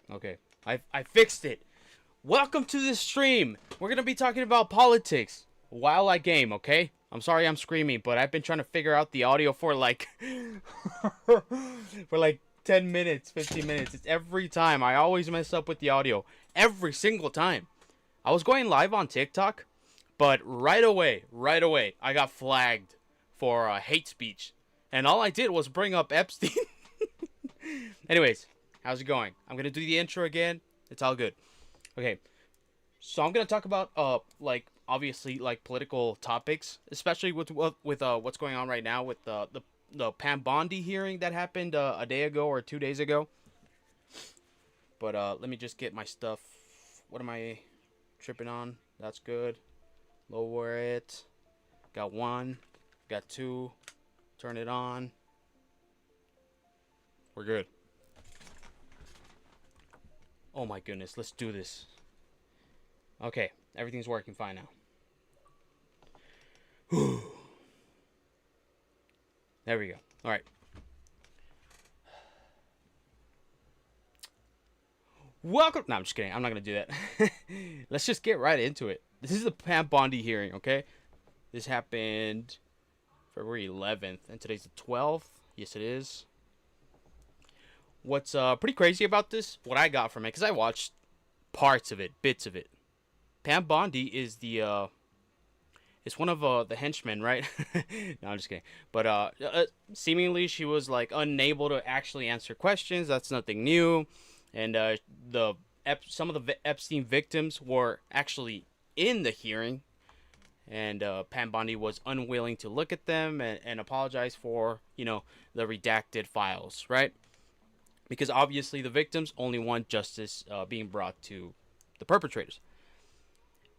Okay, I fixed it. Welcome to this stream. We're gonna be talking about politics while I game. Okay. I'm sorry I'm screaming, but I've been trying to figure out the audio for like for like 10 minutes, 15 minutes. It's every time. I always mess up with the audio. Every single time. I was going live on TikTok, but right away, I got flagged for hate speech. And all I did was bring up Epstein. Anyways, how's it going? I'm going to do the intro again. It's all good. Okay. So I'm going to talk about like obviously like political topics, especially with what's going on right now with the Pam Bondi hearing that happened a day ago or 2 days ago. But let me just get my stuff. What am I tripping on? That's good. Lower it. Got one. Got two. Turn it on. We're good. Oh my goodness. Let's do this. Okay. Everything's working fine now. There we go. All right. Welcome. No, I'm just kidding. I'm not going to do that. Let's just get right into it. This is the Pam Bondi hearing, okay? This happened February 11th, and today's the 12th. Yes, it is. What's pretty crazy about this, what I got from it, because I watched parts of it, bits of it. Pam Bondi is it's one of the henchmen, right? No, I'm just kidding. But seemingly she was like unable to actually answer questions. That's nothing new. And some of the Epstein victims were actually in the hearing, and Pam Bondi was unwilling to look at them and apologize for the redacted files, right? Because obviously the victims only want justice being brought to the perpetrators.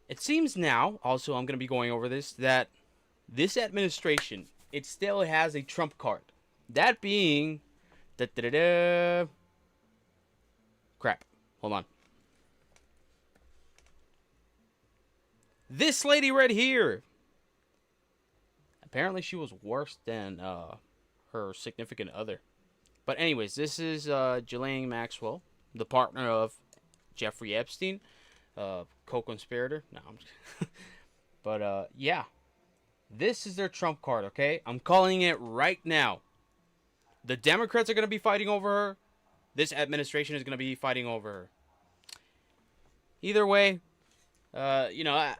It seems now, also I'm going to be going over this, that this administration, it still has a trump card. That being, crap, hold on. This lady right here. Apparently she was worse than her significant other. But anyways, this is Ghislaine Maxwell, the partner of Jeffrey Epstein, co-conspirator. No, I'm just but yeah, this is their trump card. Okay, I'm calling it right now. The Democrats are going to be fighting over her. This administration is going to be fighting over her. Either way, I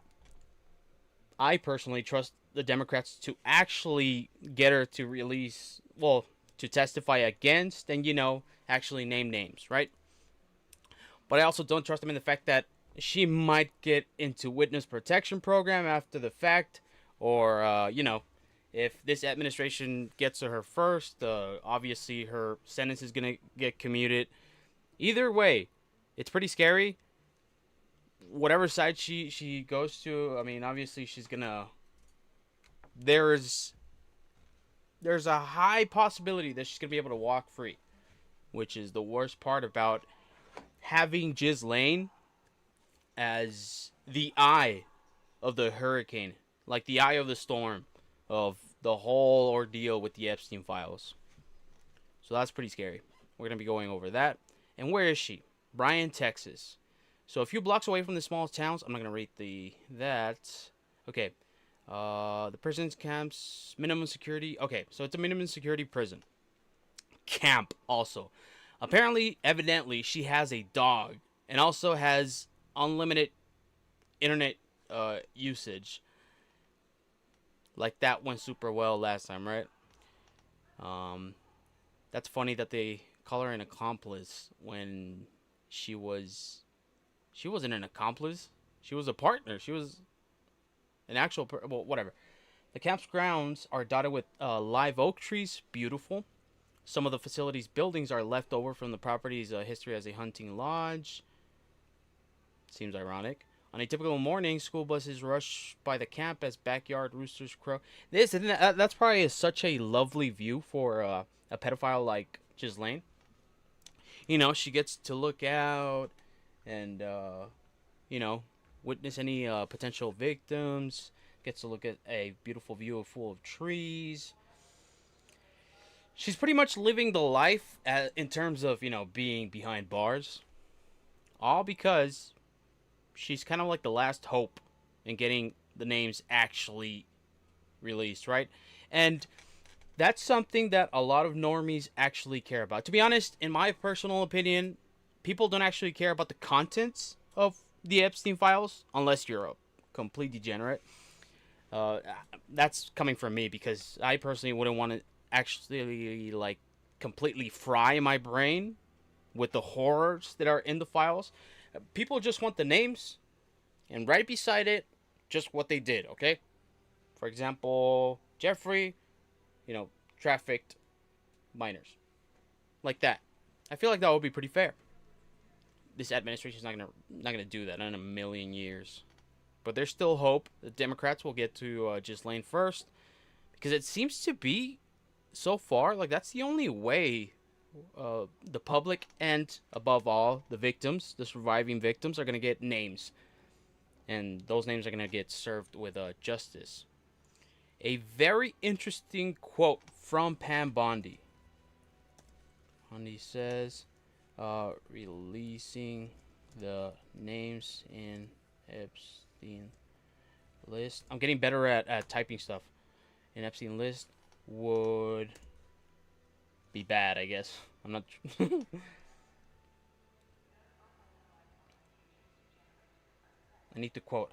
personally trust the Democrats to actually get her to release, well, to testify against and, actually name names, right? But I also don't trust them in the fact that she might get into witness protection program after the fact, or, if this administration gets to her first, obviously her sentence is going to get commuted. Either way, it's pretty scary. Whatever side she goes to, I mean, obviously she's going to... There's a high possibility that she's going to be able to walk free, which is the worst part about having Ghislaine as the eye of the hurricane, like the eye of the storm of the whole ordeal with the Epstein files. So that's pretty scary. We're going to be going over that. And where is she? Bryan, Texas. So a few blocks away from the small towns. I'm not going to read that. Okay. The prison camps, minimum security. Okay, so it's a minimum security prison. Camp also. Apparently, evidently, she has a dog and also has unlimited internet usage. Like that went super well last time, right? That's funny that they call her an accomplice when she wasn't an accomplice. She was a partner. She was an actual, well, whatever. The camp's grounds are dotted with live oak trees. Beautiful. Some of the facility's buildings are left over from the property's history as a hunting lodge. Seems ironic. On a typical morning, school buses rush by the camp as backyard roosters crow. That's probably such a lovely view for a pedophile like Ghislaine. She gets to look out and, witness any potential victims. Gets to look at a beautiful view full of trees. She's pretty much living the life in terms of, being behind bars. all because she's kind of like the last hope in getting the names actually released, right? And that's something that a lot of normies actually care about. To be honest, in my personal opinion, people don't actually care about the contents of the Epstein files unless you're a complete degenerate. That's coming from me because I personally wouldn't want to actually like completely fry my brain with the horrors that are in the files. People just want the names and right beside it, just what they did, okay? For example, Jeffrey, trafficked minors. Like that. I feel like that would be pretty fair. This administration's not gonna do that in a million years. But there's still hope. The Democrats will get to Ghislaine first. Because it seems to be, so far, like that's the only way the public and, above all, the victims, the surviving victims, are going to get names. And those names are going to get served with justice. A very interesting quote from Pam Bondi. Bondi says, releasing the names in Epstein list. I'm getting better at typing stuff. In Epstein list would be bad, I guess. I'm not. I need to quote.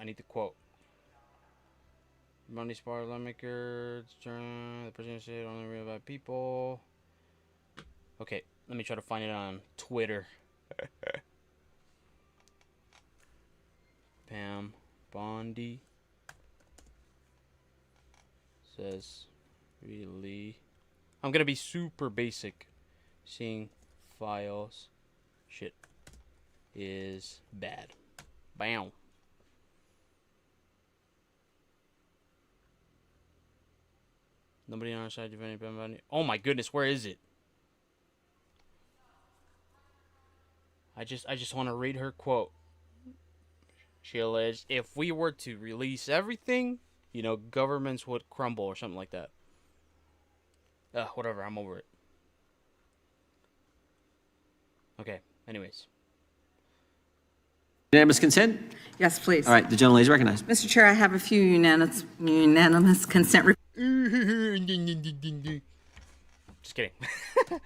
Monday Spar lawmakers, the president said only real bad people. Okay, let me try to find it on Twitter. Pam Bondi says, really? I'm gonna be super basic. Seeing files shit is bad. Bam. Nobody on our side defending Pam Bondi. Oh my goodness, where is it? I just want to read her quote. She alleged, if we were to release everything, governments would crumble or something like that. Whatever, I'm over it. Okay, anyways. Unanimous consent? Yes, please. All right, the gentleman is recognized. Mr. Chair, I have a few unanimous consent Just kidding.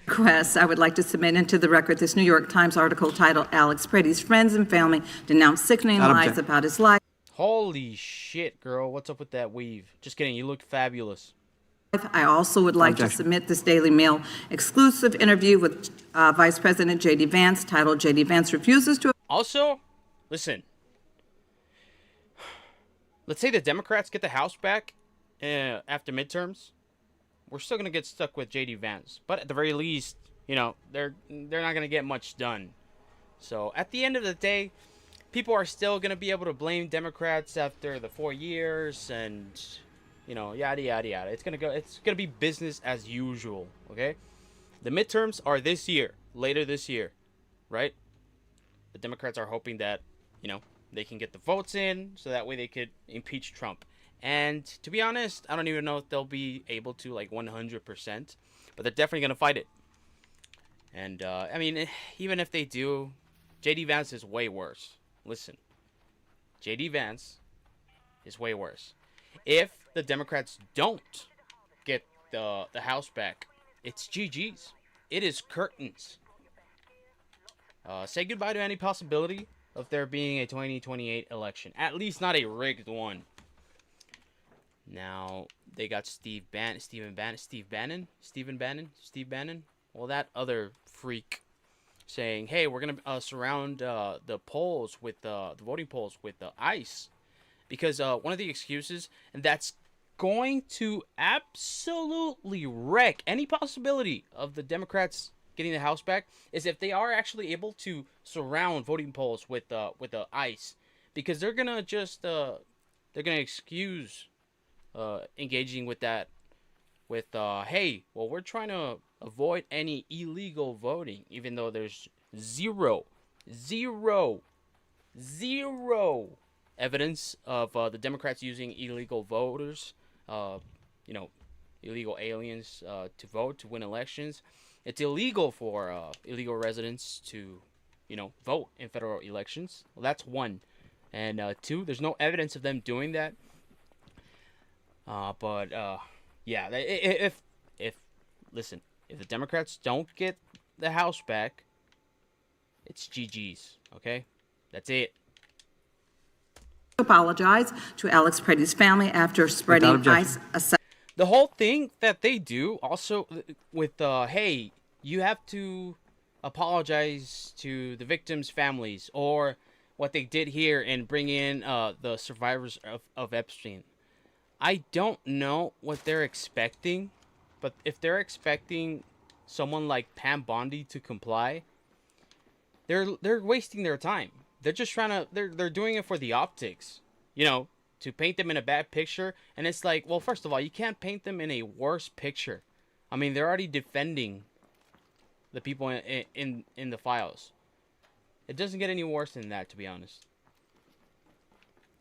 requests I would like to submit into the record. This New York Times article titled, Alex Pretty's Friends and Family Denounce Sickening Lies About His Life. Holy shit, girl. What's up with that weave? Just kidding. You look fabulous. I also would like to submit this Daily Mail exclusive interview with Vice President J.D. Vance titled, J.D. Vance Refuses to... Also, listen. Let's say the Democrats get the House back after midterms. We're still going to get stuck with J.D. Vance. But at the very least, they're not going to get much done. So at the end of the day, people are still going to be able to blame Democrats after the 4 years and, yada, yada, yada. It's going to be business as usual, okay? The midterms are this year, later this year, right? The Democrats are hoping that, they can get the votes in so that way they could impeach Trump. And to be honest, I don't even know if they'll be able to, 100%. But they're definitely going to fight it. And, even if they do, J.D. Vance is way worse. Listen. J.D. Vance is way worse. If the Democrats don't get the House back, it's GG's. It is curtains. Say goodbye to any possibility of there being a 2028 election. At least not a rigged one. Now, they got Steve Bannon. Well, that other freak saying, hey, we're going to surround the polls with the voting polls with ice. Because one of the excuses, and that's going to absolutely wreck any possibility of the Democrats getting the House back, is if they are actually able to surround voting polls with the ice. Because they're going to just, they're going to excuse engaging with that with hey, well, we're trying to avoid any illegal voting, even though there's zero evidence of the Democrats using illegal voters, illegal aliens to vote to win elections. It's illegal for illegal residents to vote in federal elections. Well, that's one. And two, there's no evidence of them doing that. Yeah, listen, if the Democrats don't get the House back, it's GG's, okay? That's it. Apologize to Alex Preddy's family after spreading ICE. The whole thing that they do also with, hey, you have to apologize to the victims' families, or what they did here and bring in the survivors of Epstein. I don't know what they're expecting, but if they're expecting someone like Pam Bondi to comply, they're wasting their time. They're just trying to they're doing it for the optics, to paint them in a bad picture. And it's like, well, first of all, you can't paint them in a worse picture. I mean, they're already defending the people in the files. It doesn't get any worse than that, to be honest.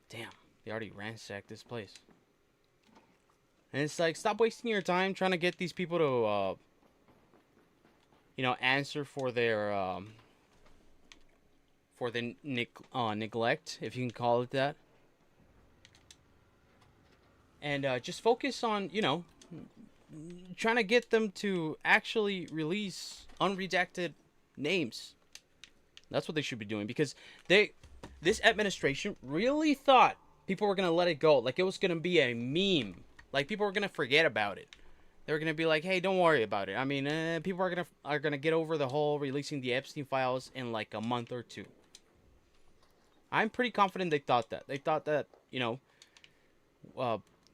Damn, they already ransacked this place. And it's like, stop wasting your time trying to get these people to, answer for their, neglect, if you can call it that. And just focus on, trying to get them to actually release unredacted names. That's what they should be doing, because this administration really thought people were going to let it go. Like it was going to be a meme. Like people were going to forget about it. They were going to be like, hey, don't worry about it. I mean, people are going to get over the whole releasing the Epstein files in like a month or two. I'm pretty confident they thought that. They thought that,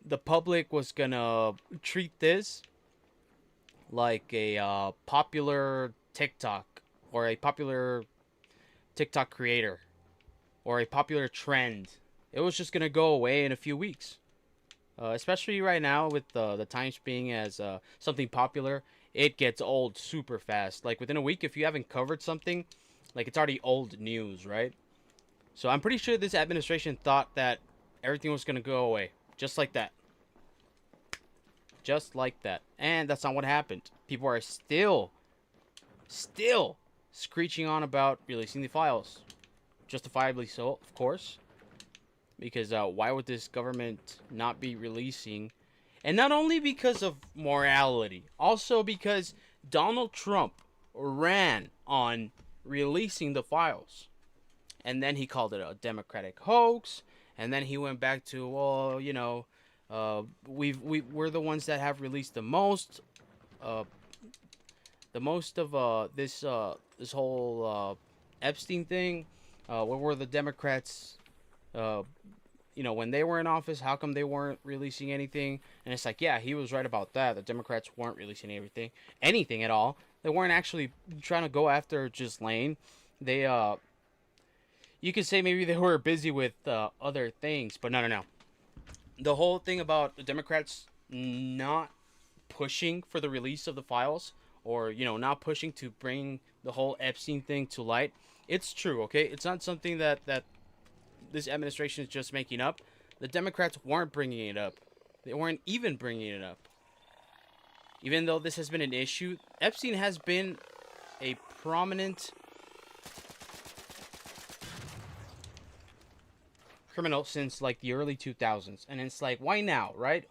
the public was going to treat this like a popular TikTok or a popular TikTok creator or a popular trend. It was just going to go away in a few weeks. Especially right now with the times being as something popular, it gets old super fast. Like within a week, if you haven't covered something, like it's already old news, right? So I'm pretty sure this administration thought that everything was going to go away. Just like that. Just like that. And that's not what happened. People are still screeching on about releasing the files. Justifiably so, of course. Because why would this government not be releasing? And not only because of morality. Also because Donald Trump ran on releasing the files. And then he called it a Democratic hoax. And then he went back to, well, we're the ones that have released the most of this whole Epstein thing. What were the Democrats? When they were in office, how come they weren't releasing anything? And it's like, yeah, he was right about that. The Democrats weren't releasing anything at all. They weren't actually trying to go after Ghislaine. They, you could say maybe they were busy with other things, but no. The whole thing about the Democrats not pushing for the release of the files, or, not pushing to bring the whole Epstein thing to light, it's true, okay? It's not something that this administration is just making up. The Democrats weren't bringing it up. They weren't even bringing it up. Even though this has been an issue, Epstein has been a prominent criminal since like the early 2000s. And it's like, why now, right?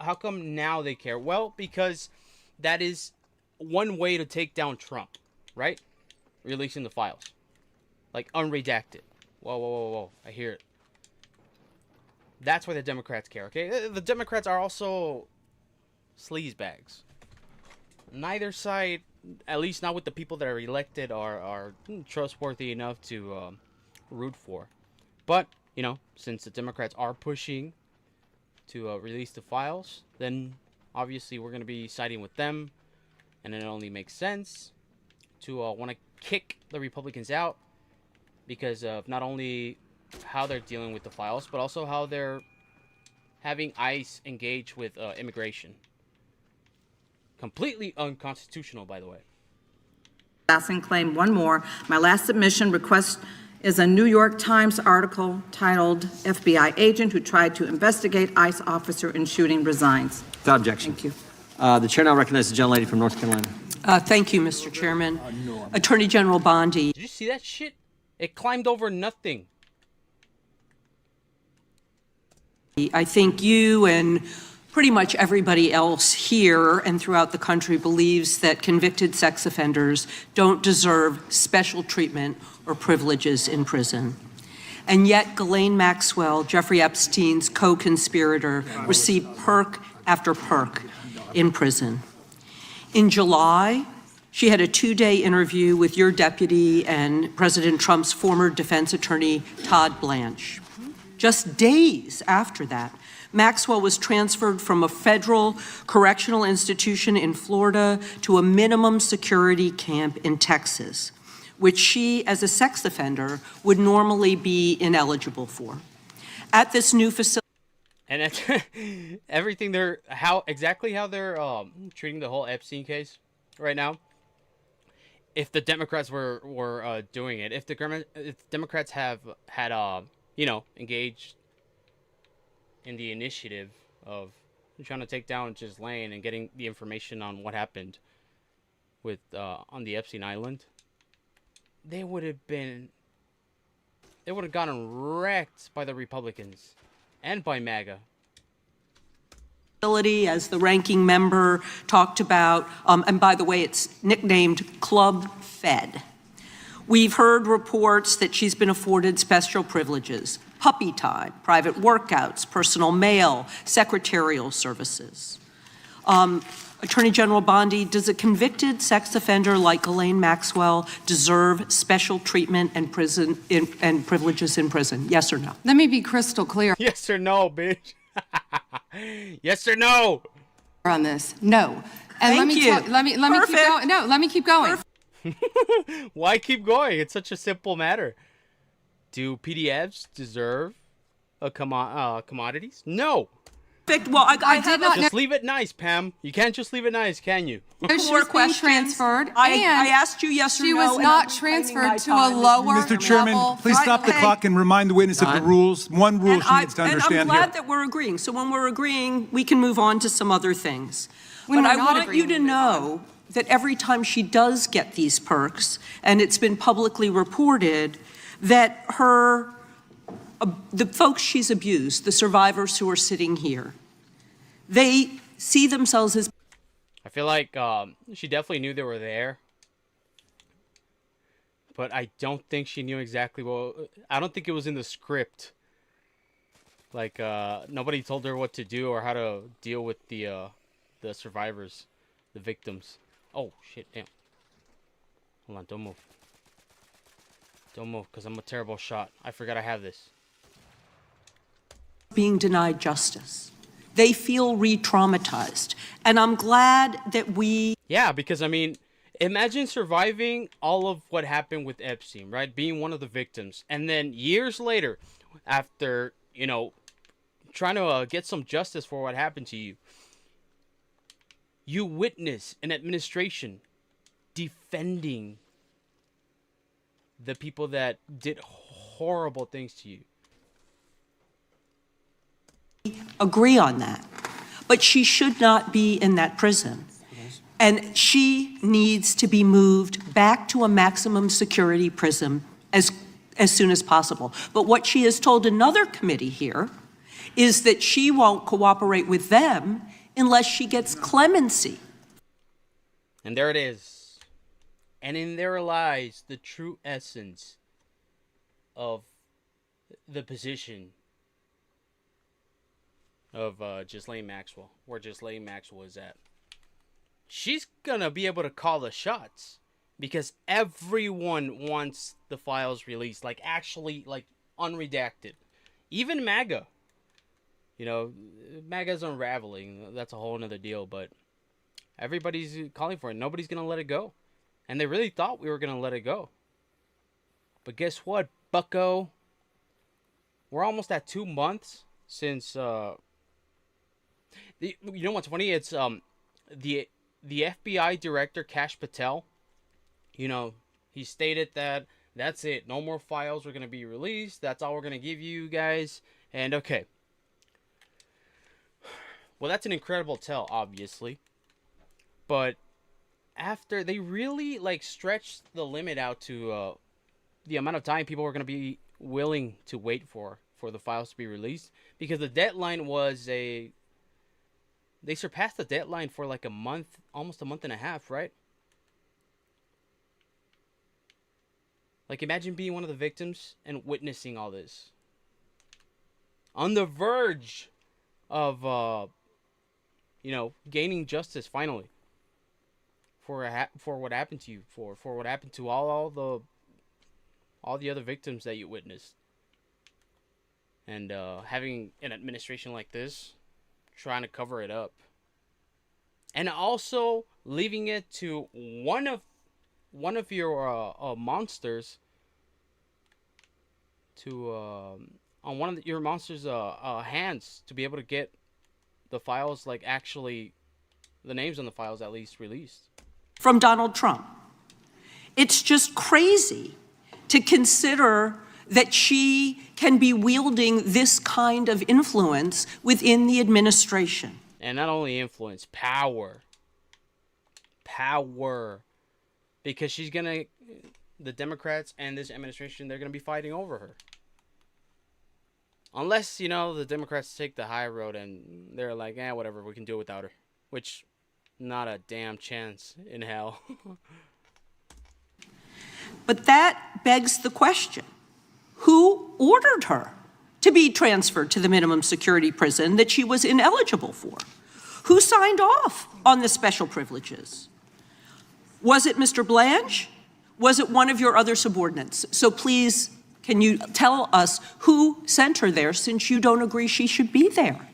How come now they care? Well, because that is one way to take down Trump, right? Releasing the files. Like unredacted. Whoa. I hear it. That's why the Democrats care, okay? The Democrats are also sleazebags. Neither side, at least not with the people that are elected, are trustworthy enough to root for. But, since the Democrats are pushing to release the files, then obviously we're going to be siding with them. And it only makes sense to want to kick the Republicans out, because of not only how they're dealing with the files, but also how they're having ICE engage with immigration. Completely unconstitutional, by the way. Passing claim one more. My last submission request is a New York Times article titled FBI Agent Who Tried to Investigate ICE Officer in Shooting Resigns. Without objection. Thank you. The chair now recognizes the gentlelady from North Carolina. Thank you, Mr. Chairman. Attorney General Bondi. Did you see that shit? It climbed over nothing. I think you and pretty much everybody else here and throughout the country believes that convicted sex offenders don't deserve special treatment or privileges in prison. And yet Ghislaine Maxwell, Jeffrey Epstein's co-conspirator, received perk after perk in prison. In July, she had a 2-day interview with your deputy and President Trump's former defense attorney, Todd Blanche. Just days after that, Maxwell was transferred from a federal correctional institution in Florida to a minimum security camp in Texas, which she, as a sex offender, would normally be ineligible for. At this new facility, And that's everything exactly how they're treating the whole Epstein case right now. If the Democrats were doing it, if the Democrats have had engaged in the initiative of trying to take down Ghislaine and getting the information on what happened with on the Epstein Island, they would have gotten wrecked by the Republicans and by MAGA. As the ranking member talked about, and by the way, it's nicknamed Club Fed. We've heard reports that she's been afforded special privileges, puppy time, private workouts, personal mail, secretarial services. Attorney General Bondi, does a convicted sex offender like Ghislaine Maxwell deserve special treatment and privileges in prison? Yes or no? Let me be crystal clear Yes or no, bitch? Yes or no? on this. No. And Thank you. let me keep going. No, let me keep going. Why keep going? It's such a simple matter. Do PDFs deserve commodities? No. Well, I did not Just leave it nice, Pam. You can't just leave it nice, can you? know she more was being questions. transferred. I and asked you yes or she no. was and not I'm reclaiming my transferred to a time. lower Mr. Chairman, level. please stop the Okay. clock and remind the witness of the rules. One rule And she needs to I'm understand glad here. that we're agreeing. So when we're agreeing, we can move on to some other things. When But we're I not want you agreeing, to we move know that every time she does get these perks, and it's been publicly reported, that the folks she's abused, the survivors who are sitting here, they see themselves as I feel like she definitely knew they were there. But I don't think she knew exactly I don't think it was in the script. Like, nobody told her what to do or how to deal with the survivors, the victims. Oh, shit, damn. Hold on, don't move. Don't move, because I'm a terrible shot. I forgot I have this. being denied justice. They feel re-traumatized. And I'm glad that we Yeah, because, I mean, imagine surviving all of what happened with Epstein, right? Being one of the victims. And then years later, after, trying to get some justice for what happened to you, you witness an administration defending the people that did horrible things to you. agree on that. But she should not be in that prison. And she needs to be moved back to a maximum security prison as soon as possible. But what she has told another committee here is that she won't cooperate with them unless she gets clemency. And there it is. And in there lies the true essence of the position of Ghislaine Maxwell, where Ghislaine Maxwell is at. She's gonna be able to call the shots because everyone wants the files released, like actually, like unredacted. Even MAGA. MAGA's unraveling. That's a whole nother deal, but everybody's calling for it. Nobody's gonna let it go. And they really thought we were gonna let it go. But guess what, bucko? We're almost at 2 months since you know what's funny? It's the FBI director Kash Patel. He stated that that's it. No more files are gonna be released. That's all we're gonna give you guys. And okay. Well, that's an incredible tell, obviously. But after they really like stretched the limit out to the amount of time people were going to be willing to wait for the files to be released, because the deadline was they surpassed the deadline for like a month, almost a month and a half, right? Like, imagine being one of the victims and witnessing all this. On the verge of, gaining justice finally. For what happened to you. For what happened to all the other victims that you witnessed. And having an administration like this trying to cover it up. And also leaving it to one of your monsters to on one of your monsters hands to be able to get the files, like actually the names on the files at least released from Donald Trump. It's just crazy to consider that she can be wielding this kind of influence within the administration. And not only influence, power. Because the Democrats and this administration, they're gonna be fighting over her. Unless, the Democrats take the high road and they're like, whatever, we can do it without her. Which, not a damn chance in hell. But that begs the question, who ordered her to be transferred to the minimum security prison that she was ineligible for? Who signed off on the special privileges? Was it Mr. Blanche? Was it one of your other subordinates? So please, can you tell us who sent her there, since you don't agree she should be there?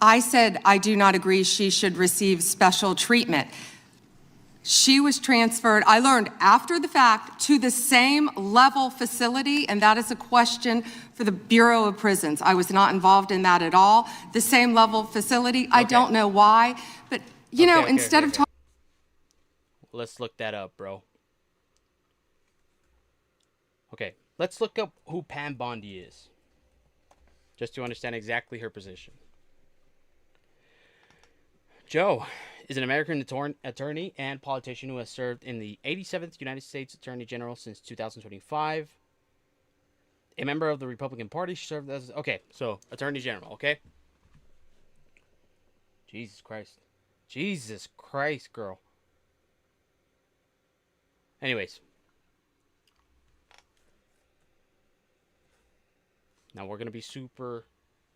I said I do not agree she should receive special treatment. She was transferred, I learned after the fact, to the same level facility, and that is a question for the Bureau of Prisons. I was not involved in that at all. The same level facility, okay. I don't know why, but instead of talking. Let's look that up, bro. Okay, let's look up who Pam Bondi is, just to understand exactly her position. Joe is an American attorney and politician who has served in the 87th United States Attorney General since 2025. A member of the Republican Party, she served as... Okay, so, Attorney General, okay? Jesus Christ. Jesus Christ, girl. Anyways. Now, we're going to be super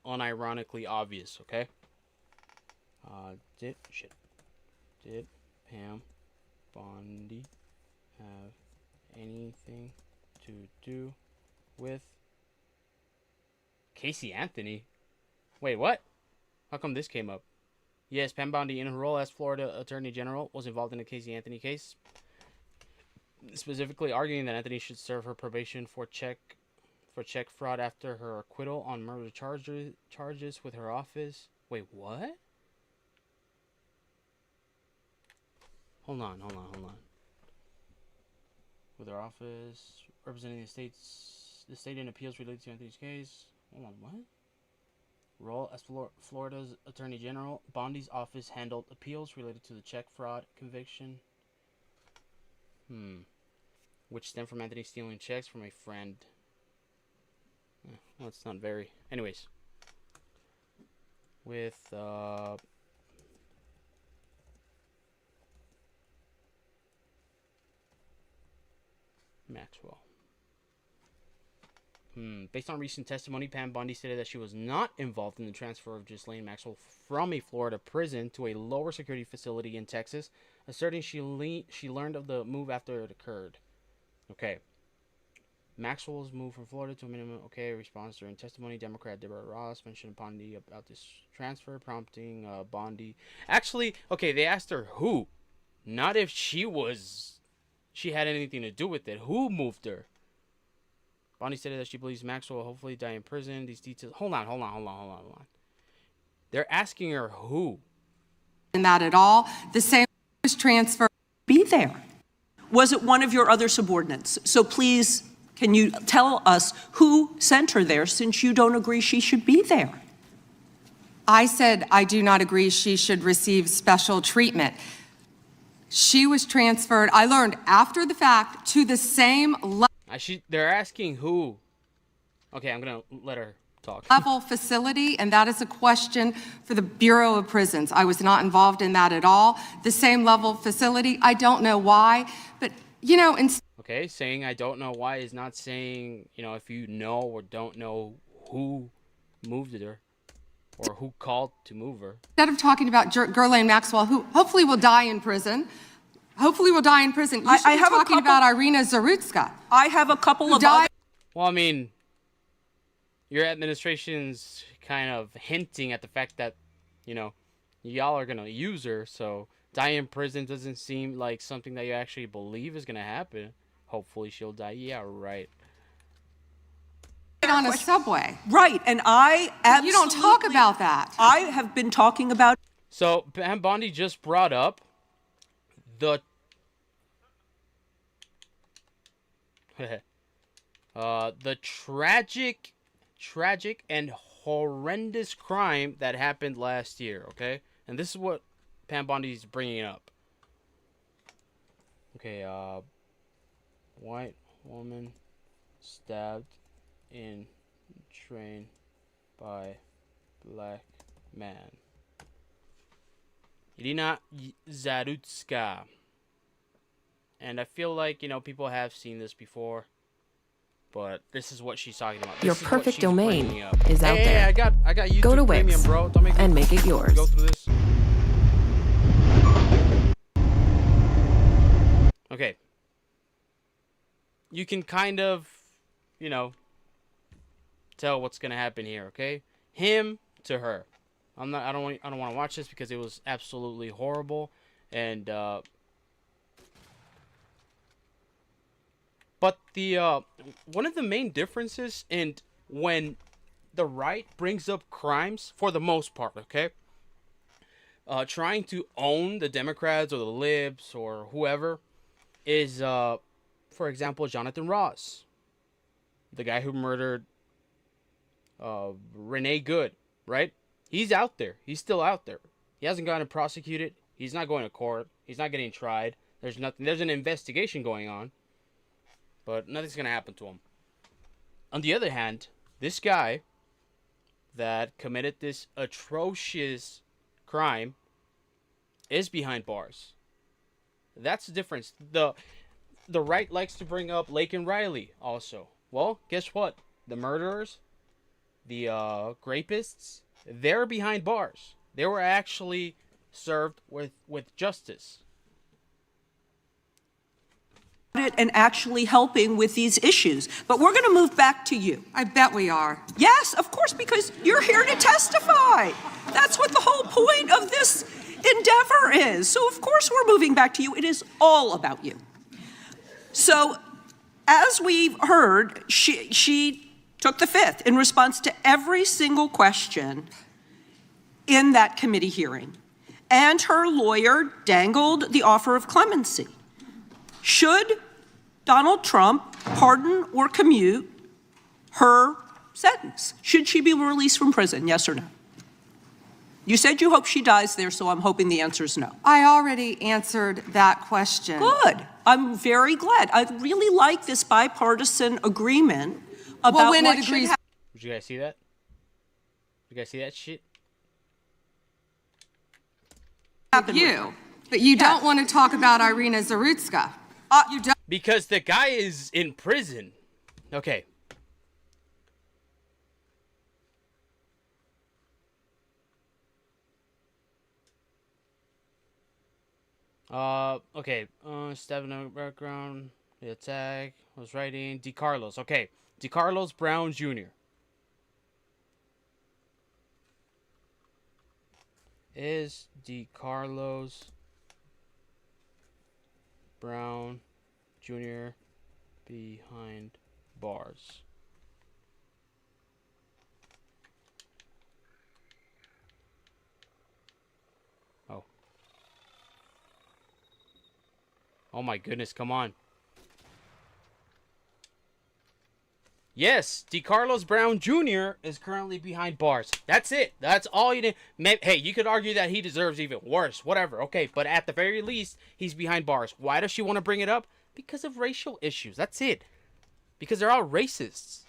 unironically obvious, okay? Did Pam Bondi have anything to do with Casey Anthony? Wait, what? How come this came up? Yes, Pam Bondi, in her role as Florida Attorney General, was involved in the Casey Anthony case, specifically arguing that Anthony should serve her probation for check fraud after her acquittal on murder charges with her office. Wait, what? Hold on. With her office representing the state in appeals related to Anthony's case. Hold on, what? Role as Florida's Attorney General, Bondi's office handled appeals related to the check fraud conviction. Which stemmed from Anthony stealing checks from a friend. Well, it's not very... Anyways. With, Maxwell. Based on recent testimony, Pam Bondi stated that she was not involved in the transfer of Ghislaine Maxwell from a Florida prison to a lower security facility in Texas, asserting she learned of the move after it occurred. Okay. Maxwell's move from Florida to a minimum. Okay, response during testimony. Democrat Deborah Ross mentioned Bondi about this transfer, prompting Bondi. Actually, okay, they asked her who, not if she had anything to do with it. Who moved her? Bondi stated that she believes Maxwell will hopefully die in prison. These details. Hold on. They're asking her who. In that at all, the same was transferred. Be there. Was it one of your other subordinates? So please, can you tell us who sent her there, since you don't agree she should be there? I said I do not agree she should receive special treatment. She was transferred, I learned after the fact, to the same They're asking who. Okay, I'm gonna let her talk. level facility, and that is a question for the Bureau of Prisons. I was not involved in that at all. The same level facility, I don't know why, but you know, Okay, saying I don't know why is not saying, you know, if you know or don't know who moved her or who called to move her. instead of talking about Ghislaine Maxwell, who hopefully will die in prison, you should be talking about Irina Zarutska. I have a couple Who of died- other Well, I mean, your administration's kind of hinting at the fact that, you know, y'all are gonna use her, so die in prison doesn't seem like something that you actually believe is gonna happen. Hopefully she'll die. Yeah, right. on a subway. Right, and I absolutely... You don't talk about that. I have been talking about... So, Pam Bondi just brought up the the tragic and horrendous crime that happened last year, okay? And this is what Pam Bondi is bringing up. Okay, white woman stabbed in train by black man. Irina Zarutska. And I feel like, you know, people have seen this before. But this is what she's talking about. Your This is what perfect she's domain bringing up. is out Hey, there. I got YouTube Go to Premium, Wix bro. Don't make me and make it yours. go through this. Okay. You can kind of, you know, tell what's gonna happen here. Okay, him to her. I don't want to watch this because it was absolutely horrible, and but the one of the main differences in when the right brings up crimes, for the most part, okay, trying to own the Democrats or the Libs or whoever, is for example, Jonathan Ross, the guy who murdered Renee Good, right? He's out there. He's still out there. He hasn't gotten prosecuted. He's not going to court. He's not getting tried. There's nothing. There's an investigation going on, but nothing's gonna happen to him. On the other hand, this guy that committed this atrocious crime is behind bars. That's the difference. The right likes to bring up Lake and Riley also. Well, guess what? The murderers, the rapists, they're behind bars. They were actually served with justice. And actually helping with these issues. But we're going to move back to you. I bet we are. Yes, of course, because you're here to testify. That's what the whole point of this endeavor is. So, of course, we're moving back to you. It is all about you. So, as we've heard, she took the fifth in response to every single question in that committee hearing. And her lawyer dangled the offer of clemency. Should Donald Trump pardon or commute her sentence? Should she be released from prison, yes or no? You said you hope she dies there, so I'm hoping the answer is no. I already answered that question. Good. I'm very glad. I really like this bipartisan agreement about when what it should agrees- happen. Did you guys see that? You guys see that shit? You, but you don't want to talk about Irina Zarutska. You don't. Because the guy is in prison. Okay. Okay. Stabbing in the background. The attack was writing. DeCarlos. Okay. DeCarlos Brown Jr. Is DeCarlos Brown Jr. behind bars? Oh. Oh my goodness, come on. Yes, DeCarlos Brown Jr. is currently behind bars. That's it. That's all you need. Hey, you could argue that he deserves even worse. Whatever. Okay, but at the very least, he's behind bars. Why does she want to bring it up? Because of racial issues. That's it. Because they're all racists.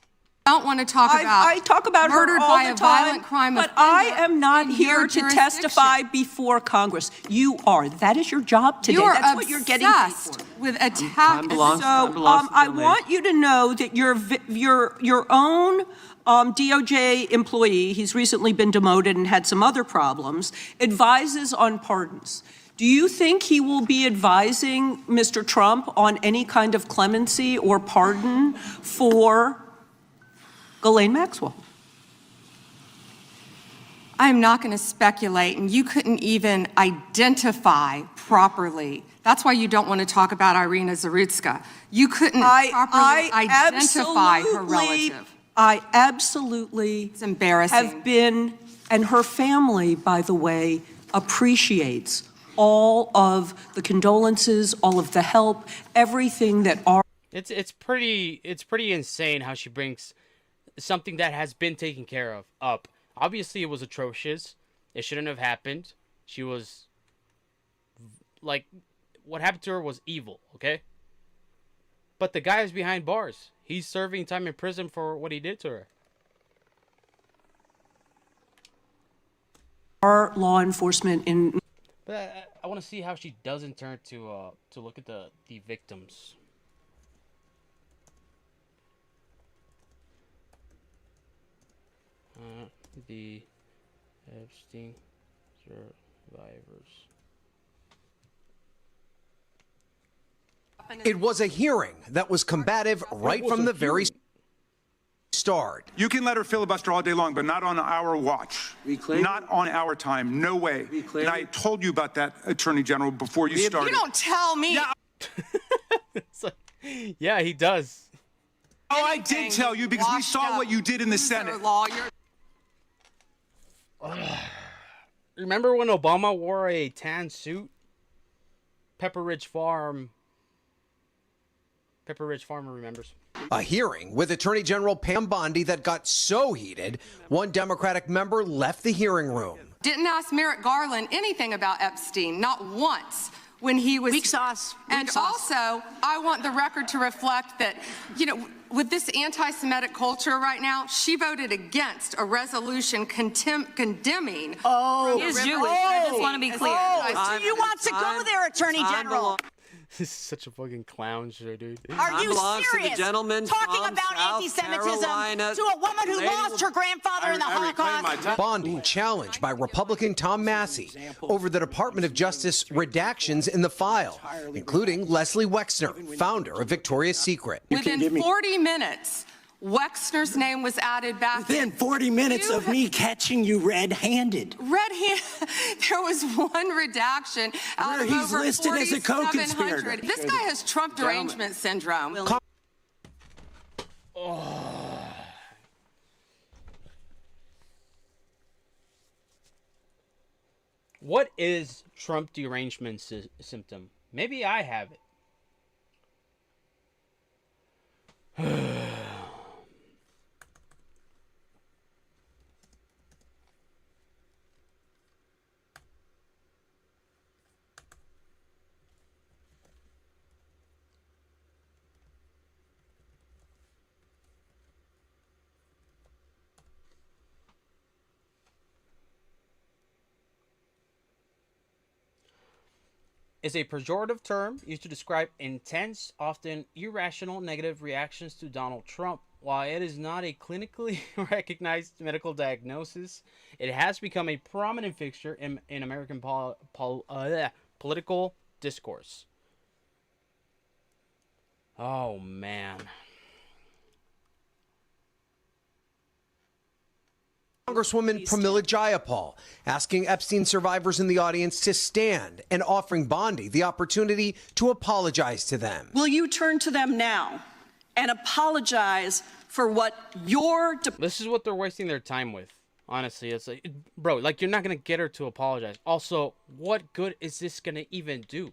Don't want to talk about I talk about murdered her all by the a time, violent crime but offender I am not in here your to testify jurisdiction. before Congress. You are. That is your job today. You are That's what you're getting paid obsessed for. with attack. I want you to know that your own DOJ employee, he's recently been demoted and had some other problems, advises on pardons. Do you think he will be advising Mr. Trump on any kind of clemency or pardon for Ghislaine Maxwell? I'm not going to speculate, and you couldn't even identify properly. That's why you don't want to talk about Irina Zarutska. You couldn't properly identify her relative. I absolutely It's embarrassing. have been, and her family, by the way, appreciates all of the condolences, all of the help, everything that our It's pretty insane how she brings something that has been taken care of up. Obviously, it was atrocious. It shouldn't have happened. She was like, what happened to her was evil. Okay, but the guy is behind bars. He's serving time in prison for what he did to her. our law enforcement in But I want to see how she doesn't turn to look at the victims. The Epstein survivors. It was a hearing that was combative right from the very start. You can let her filibuster all day long, but not on our watch. Not on our time. No way. And I told you about that, Attorney General, before you started. You don't tell me. Yeah. It's like, yeah, he does. Oh, I did tell you because we saw what you did in the Senate. Remember when Obama wore a tan suit? Pepper Ridge Farmer remembers. A hearing with Attorney General Pam Bondi that got so heated, one Democratic member left the hearing room. Didn't ask Merrick Garland anything about Epstein, not once. When he was Weak sauce. And also, I want the record to reflect that, you know, with this anti-Semitic culture right now, she voted against a resolution condemning. Oh, he is Jewish. I just want to be clear. Oh, So you want to go there, Attorney General? This is such a fucking clown show, dude. Are you serious? Gentleman Talking from about South anti-Semitism Carolina. to a woman who lost her grandfather in the Holocaust? Bondi challenged by Republican Tom Massey over the Department of Justice redactions in the file, including Leslie Wexner, founder of Victoria's Secret. Within 40 minutes, Wexner's name was added back. Within 40 minutes of me catching you red-handed. There was one redaction out Where of he's over listed as a 4,700. co-conspirator. This guy has Trump derangement syndrome. What is Trump derangement symptom? Maybe I have it. Is a pejorative term used to describe intense, often irrational negative reactions to Donald Trump. While it is not a clinically recognized medical diagnosis, it has become a prominent fixture in American political discourse. Oh, man. Congresswoman Pramila Jayapal asking Epstein survivors in the audience to stand and offering Bondi the opportunity to apologize to them. Will you turn to them now and apologize for what your... This is what they're wasting their time with. Honestly, it's like, bro, like, you're not going to get her to apologize. Also, what good is this going to even do?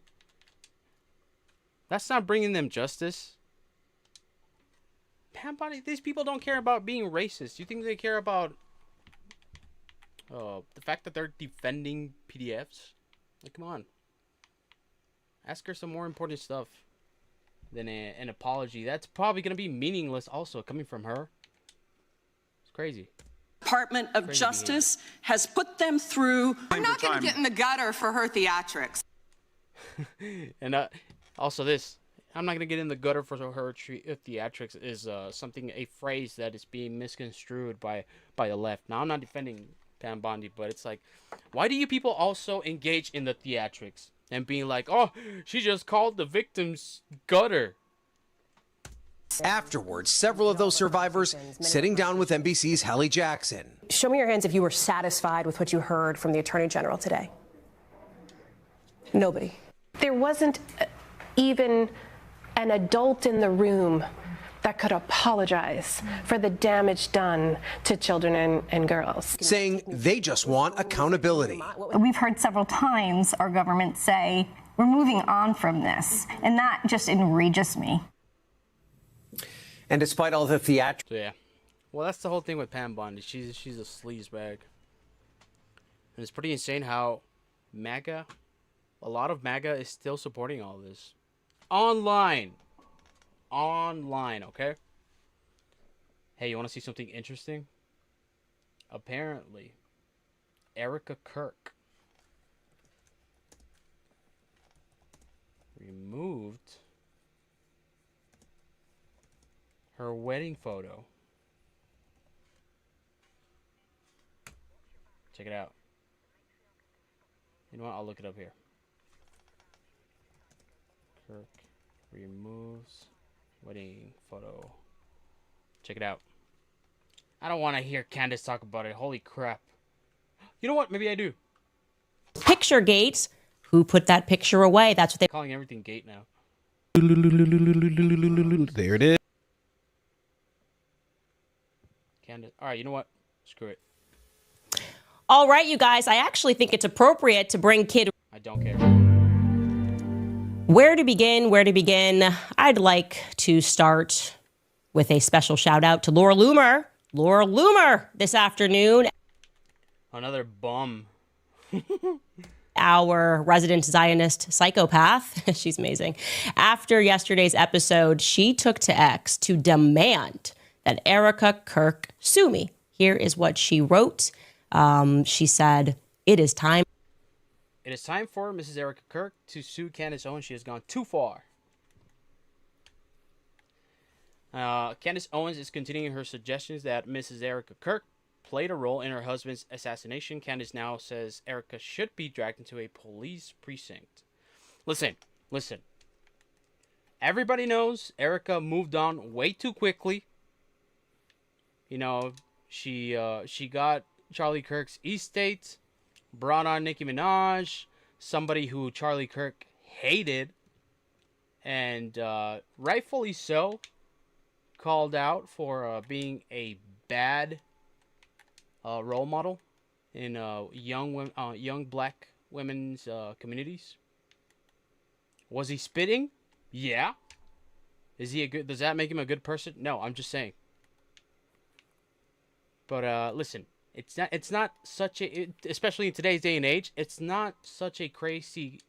That's not bringing them justice. Pam Bondi, these people don't care about being racist. You think they care about the fact that they're defending PDFs? Like, come on. Ask her some more important stuff than an apology. That's probably going to be meaningless also, coming from her. It's crazy. Department of Justice has put them through. I'm not going to get in the gutter for her theatrics. And also this, I'm not going to get in the gutter for her theatrics is a phrase that is being misconstrued by the left. Now, I'm not defending Pam Bondi, but it's like, why do you people also engage in the theatrics and being like, oh, she just called the victims gutter? Afterwards, several of those survivors sitting down with NBC's Hallie Jackson. Show me your hands if you were satisfied with what you heard from the Attorney General today. Nobody. There wasn't even an adult in the room that could apologize for the damage done to children and girls. Saying they just want accountability. We've heard several times our government say, we're moving on from this, and that just enrages me. And despite all the theatrics... So, yeah. Well, that's the whole thing with Pam Bondi. She's a sleazebag. And it's pretty insane how MAGA, a lot of MAGA is still supporting all this. Online, okay? Hey, you want to see something interesting? Apparently, Erica Kirk removed her wedding photo. Check it out. You know what? I'll look it up here. Kirk removes wedding photo. Check it out. I don't want to hear Candace talk about it. Holy crap. You know what? Maybe I do. Picture Gate. Who put that picture away? That's what they're calling everything Gate now. There it is. Candace. All right, you know what? Screw it. All right, you guys. I actually think it's appropriate to bring Kid. I don't care. Where to begin? Where to begin? I'd like to start with a special shout out to Laura Loomer. Laura Loomer this afternoon. Another bum. Our resident Zionist psychopath. She's amazing. After yesterday's episode, she took to X to demand that Erica Kirk sue me. Here is what she wrote. She said, "It is time. It is time for Mrs. Erica Kirk to sue Candace Owens. She has gone too far." Candace Owens is continuing her suggestions that Mrs. Erica Kirk played a role in her husband's assassination. Candace now says Erica should be dragged into a police precinct. Listen. Everybody knows Erica moved on way too quickly. You know, she got Charlie Kirk's estate, brought on Nicki Minaj, somebody who Charlie Kirk hated, and rightfully so, called out for being a bad role model in young black women's communities. Was he spitting? Yeah. Is he a good? Does that make him a good person? No, I'm just saying. But listen, it's not such a, especially in today's day and age, it's not such a crazy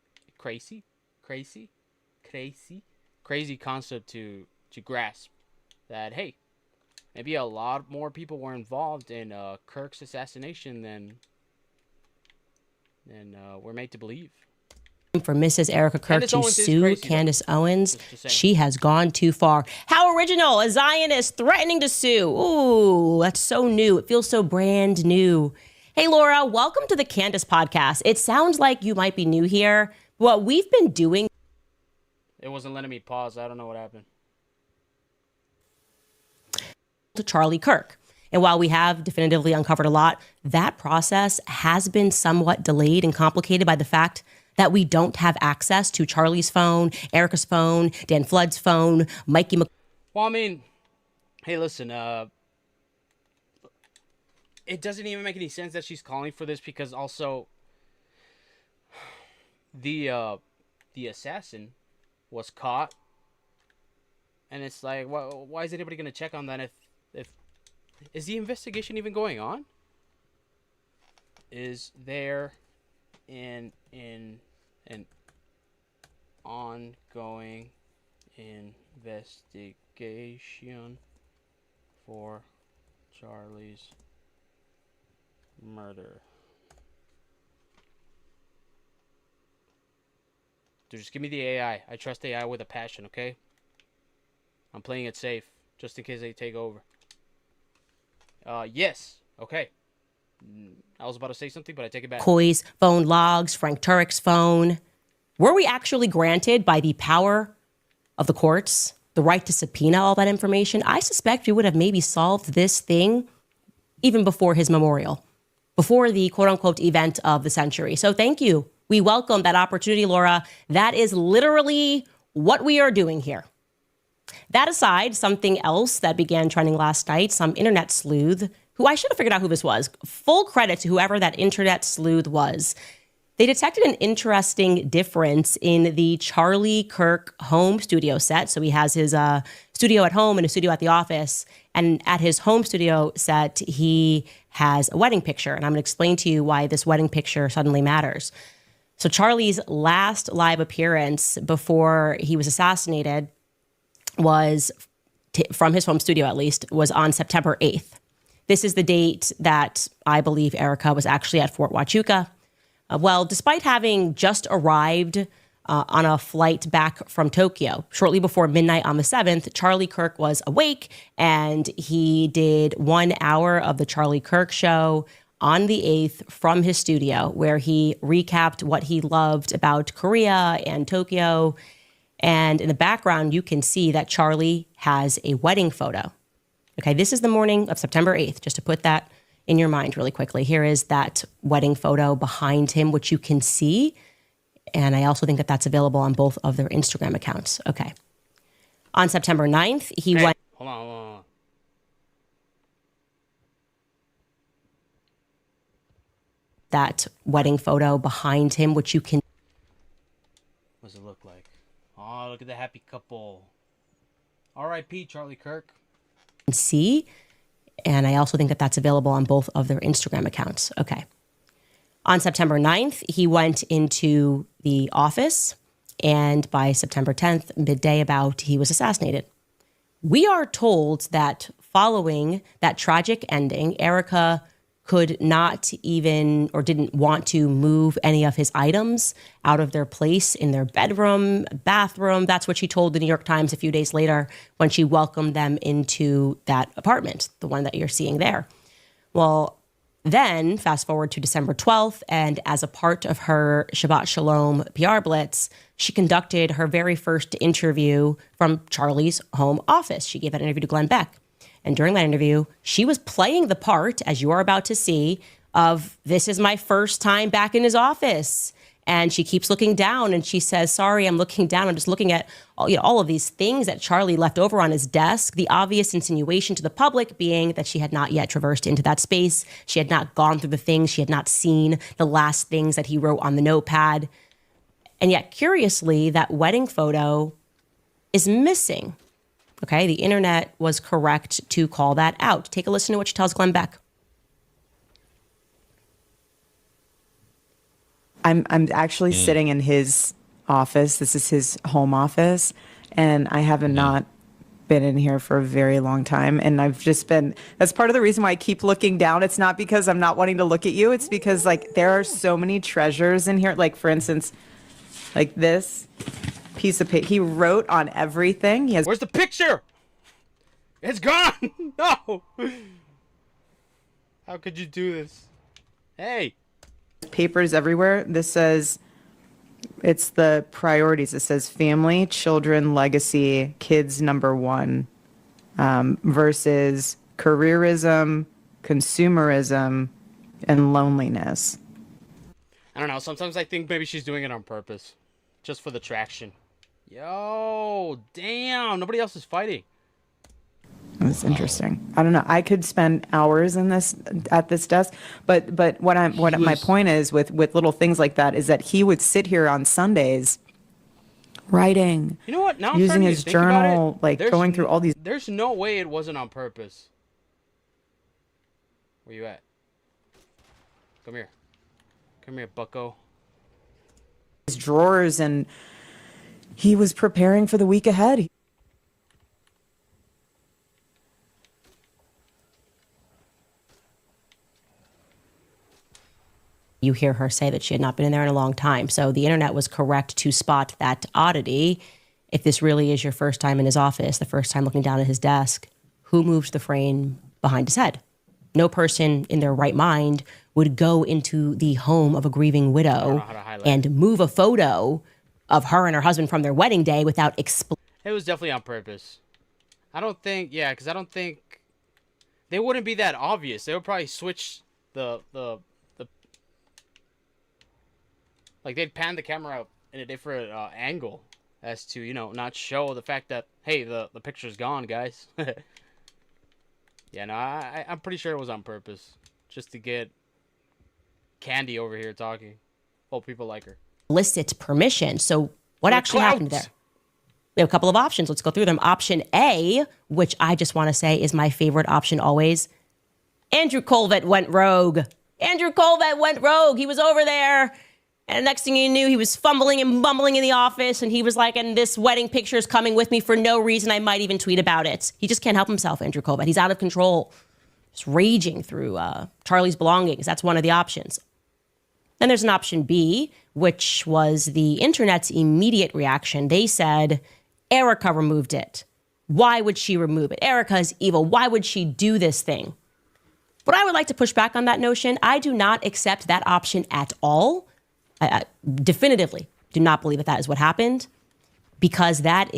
concept to grasp that, hey, maybe a lot more people were involved in Kirk's assassination than we're made to believe. For Mrs. Erica Kirk to sue Candace Owens, she has gone too far. How original, a Zionist threatening to sue. Ooh, that's so new. It feels so brand new. Hey, Laura, welcome to the Candace podcast. It sounds like you might be new here. What we've been doing. It wasn't letting me pause. I don't know what happened. To Charlie Kirk. And while we have definitively uncovered a lot, that process has been somewhat delayed and complicated by the fact that we don't have access to Charlie's phone, Erica's phone, Dan Flood's phone, Mikey Well, I mean, hey, listen, it doesn't even make any sense that she's calling for this, because also the assassin was caught And it's like, why is anybody gonna check on that if is the investigation even going on? Is there an ongoing investigation for Charlie's murder? Dude, just give me the AI. I trust AI with a passion, okay? I'm playing it safe, just in case they take over. Yes. Okay. I was about to say something, but I take it back. McCoy's phone logs, Frank Turek's phone. Were we actually granted by the power of the courts the right to subpoena all that information? I suspect we would have maybe solved this thing even before his memorial, before the quote-unquote event of the century. So thank you. We welcome that opportunity, Laura. That is literally what we are doing here. That aside, something else that began trending last night, some internet sleuth, who I should have figured out who this was. Full credit to whoever that internet sleuth was. They detected an interesting difference in the Charlie Kirk home studio set. So he has his studio at home and a studio at the office. And at his home studio set, he has a wedding picture. And I'm going to explain to you why this wedding picture suddenly matters. So Charlie's last live appearance before he was assassinated was, from his home studio at least, was on September 8th. This is the date that I believe Erica was actually at Fort Huachuca. Well, despite having just arrived on a flight back from Tokyo shortly before midnight on the 7th, Charlie Kirk was awake and he did 1 hour of the Charlie Kirk show on the 8th from his studio, where he recapped what he loved about Korea and Tokyo. And in the background, you can see that Charlie has a wedding photo. Okay, this is the morning of September 8th, just to put that in your mind really quickly. Here is that wedding photo behind him, which you can see. And I also think that that's available on both of their Instagram accounts. Okay. On September 9th, he went... Hold on. That wedding photo behind him, which you can... What does it look like? Oh, look at the happy couple. R.I.P. Charlie Kirk. See. And I also think that that's available on both of their Instagram accounts. Okay. On September 9th, he went into the office, and by September 10th, midday about, he was assassinated. We are told that following that tragic ending, Erica could not even, or didn't want to move any of his items out of their place in their bedroom, bathroom. That's what she told the New York Times a few days later when she welcomed them into that apartment, the one that you're seeing there. Well, then fast forward to December 12th, and as a part of her Shabbat Shalom PR blitz, she conducted her very first interview from Charlie's home office. She gave that interview to Glenn Beck. And during that interview, she was playing the part, as you are about to see, of this is my first time back in his office. And she keeps looking down and she says, sorry, I'm looking down. I'm just looking at all of these things that Charlie left over on his desk. The obvious insinuation to the public being that she had not yet traversed into that space. She had not gone through the things. She had not seen the last things that he wrote on the notepad. And yet, curiously, that wedding photo is missing. Okay, the internet was correct to call that out. Take a listen to what she tells Glenn Beck. I'm actually sitting in his office. This is his home office, and I have not been in here for a very long time. And I've just been, that's part of the reason why I keep looking down. It's not because I'm not wanting to look at you. It's because like there are so many treasures in here. Like for instance, like this piece of paper. He wrote on everything. He has. Where's the picture? It's gone. No. How could you do this? Hey. Papers everywhere. This says, it's the priorities. It says family, children, legacy, kids number one, versus careerism, consumerism, and loneliness. I don't know. Sometimes I think maybe she's doing it on purpose. Just for the traction. Yo, damn. Nobody else is fighting. That's interesting. I don't know. I could spend hours in this at this desk, but my point is with little things like that is that he would sit here on Sundays writing. You know what? Now I'm using starting to his think about journal, it. like going through all these. There's no way it wasn't on purpose. Where you at? Come here. Come here, bucko. His drawers, and he was preparing for the week ahead. You hear her say that she had not been in there in a long time. So the internet was correct to spot that oddity. If this really is your first time in his office, the first time looking down at his desk, who moved the frame behind his head? No person in their right mind would go into the home of a grieving widow and move a photo of her and her husband from their wedding day without explaining. It was definitely on purpose. I don't think, yeah, because I don't think they wouldn't be that obvious. They would probably switch the like they'd pan the camera out in a different angle as to, you know, not show the fact that, hey, the picture's gone, guys. Yeah, no, I'm pretty sure it was on purpose, just to get Candy over here talking. Well, people like her. Solicit permission. So what actually happened there? We have a couple of options. Let's go through them. Option A, which I just want to say is my favorite option always. Andrew Colvett went rogue. Andrew Colvett went rogue. He was over there. And next thing you knew, he was fumbling and bumbling in the office. And he was like, and this wedding picture is coming with me for no reason. I might even tweet about it. He just can't help himself, Andrew Colvett. He's out of control. Just raging through Charlie's belongings. That's one of the options. Then there's an option B, which was the internet's immediate reaction. They said, Erica removed it. Why would she remove it? Erica is evil. Why would she do this thing? But I would like to push back on that notion. I do not accept that option at all. I definitively do not believe that that is what happened, because that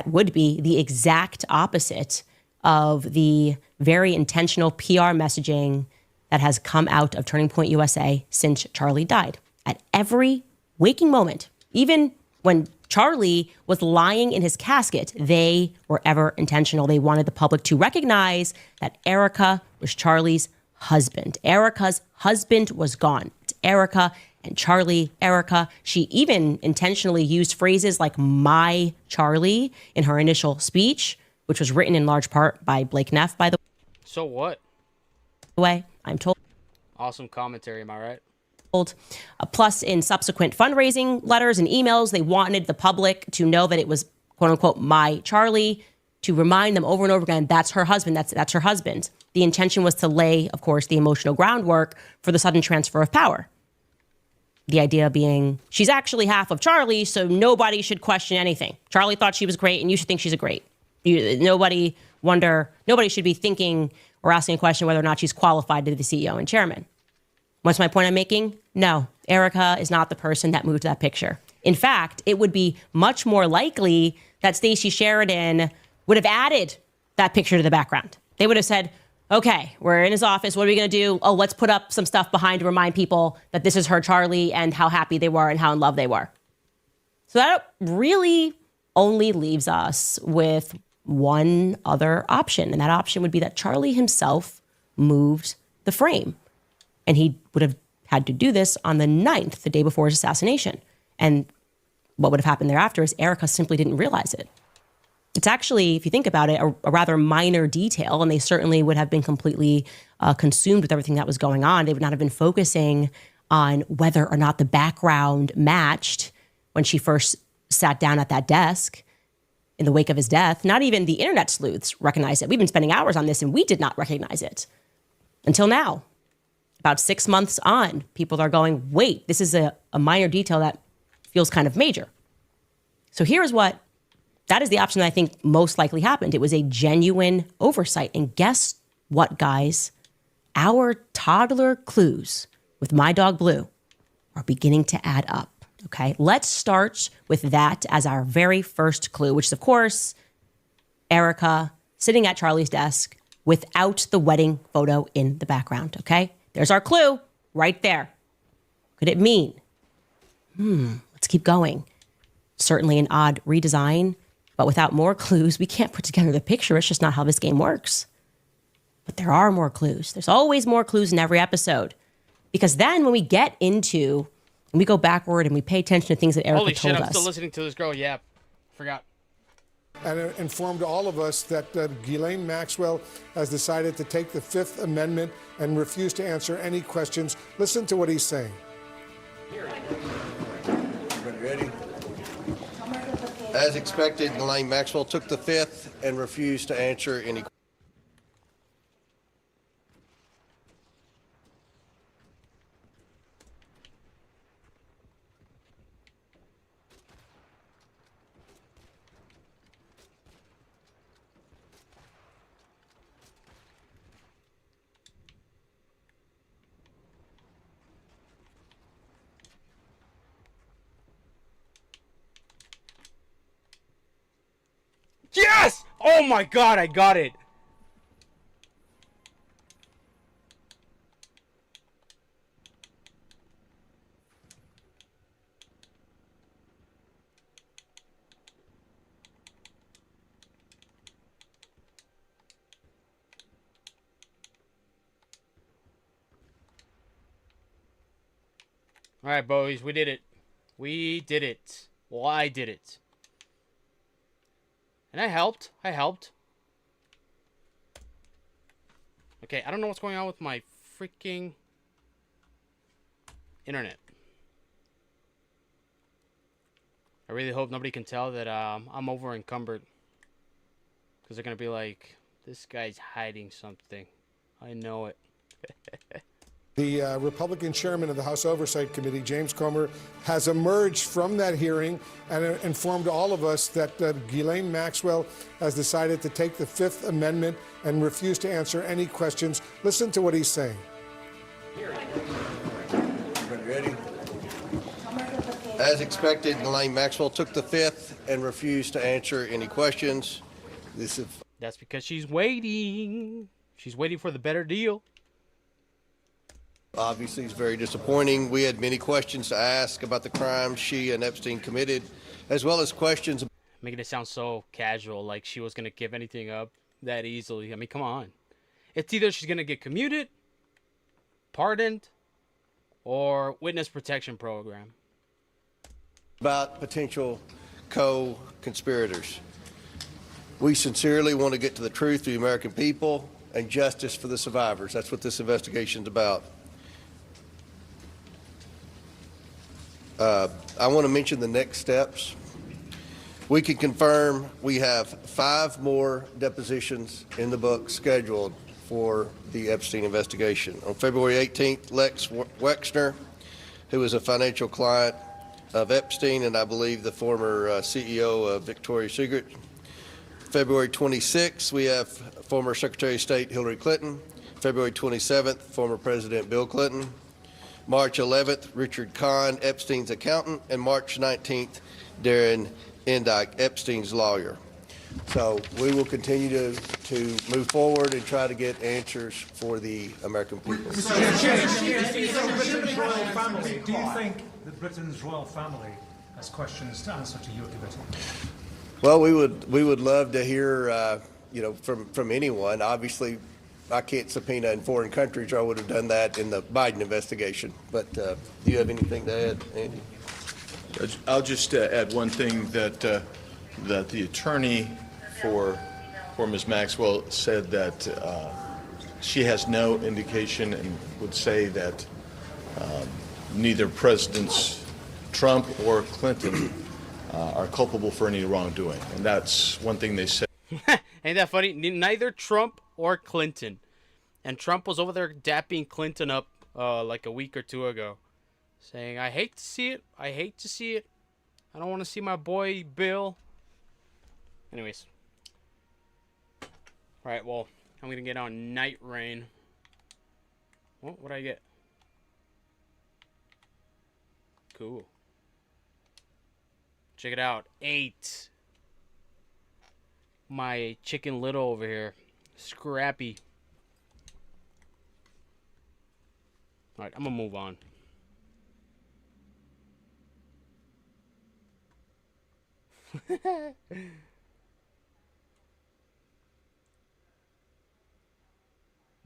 would be the exact opposite of the very intentional PR messaging that has come out of Turning Point USA since Charlie died. At every waking moment, even when Charlie was lying in his casket, they were ever intentional. They wanted the public to recognize that Erica was Charlie's husband. Erica's husband was gone. It's Erica and Charlie. Erica, she even intentionally used phrases like my Charlie in her initial speech, which was written in large part by Blake Neff, by the So what? way, I'm told. Awesome commentary, am I right? Plus, in subsequent fundraising letters and emails, they wanted the public to know that it was, quote unquote, my Charlie, to remind them over and over again, that's her husband, that's her husband. The intention was to lay, of course, the emotional groundwork for the sudden transfer of power. The idea being, she's actually half of Charlie, so nobody should question anything. Charlie thought she was great, and you should think she's great. Nobody should be thinking or asking a question whether or not she's qualified to be the CEO and chairman. What's my point I'm making? No, Erica is not the person that moved that picture. In fact, it would be much more likely that Stacey Sheridan would have added that picture to the background. They would have said, okay, we're in his office. What are we going to do? Oh, let's put up some stuff behind to remind people that this is her Charlie and how happy they were and how in love they were. So that really only leaves us with one other option. And that option would be that Charlie himself moved the frame. And he would have had to do this on the 9th, the day before his assassination. And what would have happened thereafter is Erica simply didn't realize it. It's actually, if you think about it, a rather minor detail, and they certainly would have been completely consumed with everything that was going on. They would not have been focusing on whether or not the background matched when she first sat down at that desk in the wake of his death. Not even the internet sleuths recognized it. We've been spending hours on this, and we did not recognize it until now. About 6 months on, people are going, wait, this is a minor detail that feels kind of major. So that is the option that I think most likely happened. It was a genuine oversight. And guess what, guys? Our toddler clues with My Dog Blue are beginning to add up, okay? Let's start with that as our very first clue, which is, of course, Erica sitting at Charlie's desk without the wedding photo in the background, okay? There's our clue right there. What could it mean? Let's keep going. Certainly an odd redesign, but without more clues, we can't put together the picture. It's just not how this game works. But there are more clues. There's always more clues in every episode. Because then when we get into and we go backward and we pay attention to things that Erica Holy told shit, I'm us. still listening to this girl. Yeah, forgot. And informed all of us that Ghislaine Maxwell has decided to take the Fifth Amendment and refuse to answer any questions. Listen to what he's saying. Everybody ready? As expected, Ghislaine Maxwell took the Fifth and refused to answer any questions. Yes! Oh my god, I got it. All right, boys, we did it. We did it. Well, I did it. And I helped. Okay, I don't know what's going on with my freaking internet. I really hope nobody can tell that I'm over encumbered. Because they're going to be like, this guy's hiding something. I know it. The Republican chairman of the House Oversight Committee, James Comer, has emerged from that hearing and informed all of us that Ghislaine Maxwell has decided to take the Fifth Amendment and refuse to answer any questions. Listen to what he's saying. Everybody ready? As expected, Ghislaine Maxwell took the Fifth and refused to answer any questions. That's because she's waiting. She's waiting for the better deal. Obviously, it's very disappointing. We had many questions to ask about the crimes she and Epstein committed, as well as questions. Making it sound so casual, like she was going to give anything up that easily. I mean, come on. It's either she's going to get commuted, pardoned, or witness protection program. About potential co-conspirators. We sincerely want to get to the truth of the American people and justice for the survivors. That's what this investigation is about. I want to mention the next steps. We can confirm we have 5 more depositions in the book scheduled for the Epstein investigation. On February 18th, Lex Wexner, who is a financial client of Epstein and I believe the former CEO of Victoria's Secret. February 26th, we have former Secretary of State Hillary Clinton. February 27th, former President Bill Clinton. March 11th, Richard Kahn, Epstein's accountant, and March 19th, Darren Endike, Epstein's lawyer. So we will continue to move forward and try to get answers for the American people. Do you think that Britain's royal family has questions to answer to your committee? Well, we would love to hear, from anyone. Obviously, I can't subpoena in foreign countries, or I would have done that in the Biden investigation. But do you have anything to add, Andy? I'll just add one thing that the attorney for Ms. Maxwell said that she has no indication and would say that neither Presidents Trump or Clinton are culpable for any wrongdoing, and that's one thing they said. Ain't that funny? Neither Trump or Clinton. And Trump was over there dapping Clinton up like a week or two ago, saying, I hate to see it. I hate to see it. I don't want to see my boy Bill. Anyways. Alright, well, I'm going to get on Nightreign. What did I get? Cool. Check it out. 8. My Chicken Little over here. Scrappy. Alright, I'm gonna move on.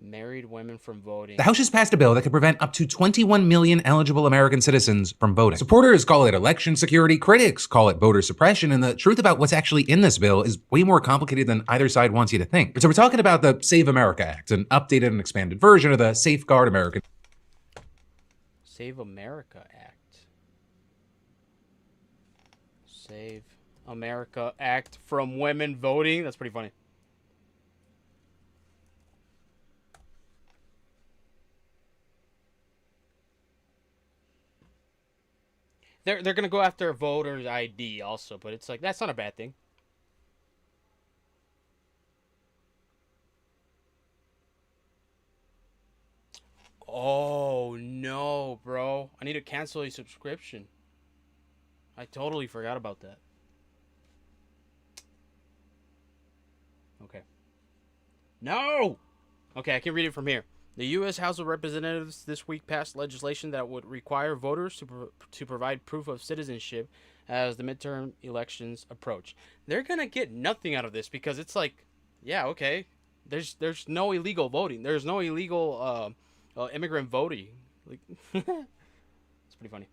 Married women from voting. The House just passed a bill that could prevent up to 21 million eligible American citizens from voting. Supporters call it election security, critics call it voter suppression, and the truth about what's actually in this bill is way more complicated than either side wants you to think. So we're talking about the Save America Act, an updated and expanded version of the Safeguard America. Save America Act. Save America Act from women voting. That's pretty funny. They're gonna go after voters' ID also, but it's like that's not a bad thing. Oh no, bro! I need to cancel a subscription. I totally forgot about that. Okay. No! Okay, I can read it from here. The U.S. House of Representatives this week passed legislation that would require voters to provide proof of citizenship as the midterm elections approach. They're going to get nothing out of this because it's like, yeah, okay. There's no illegal voting. There's no illegal immigrant voting. Like, it's pretty funny.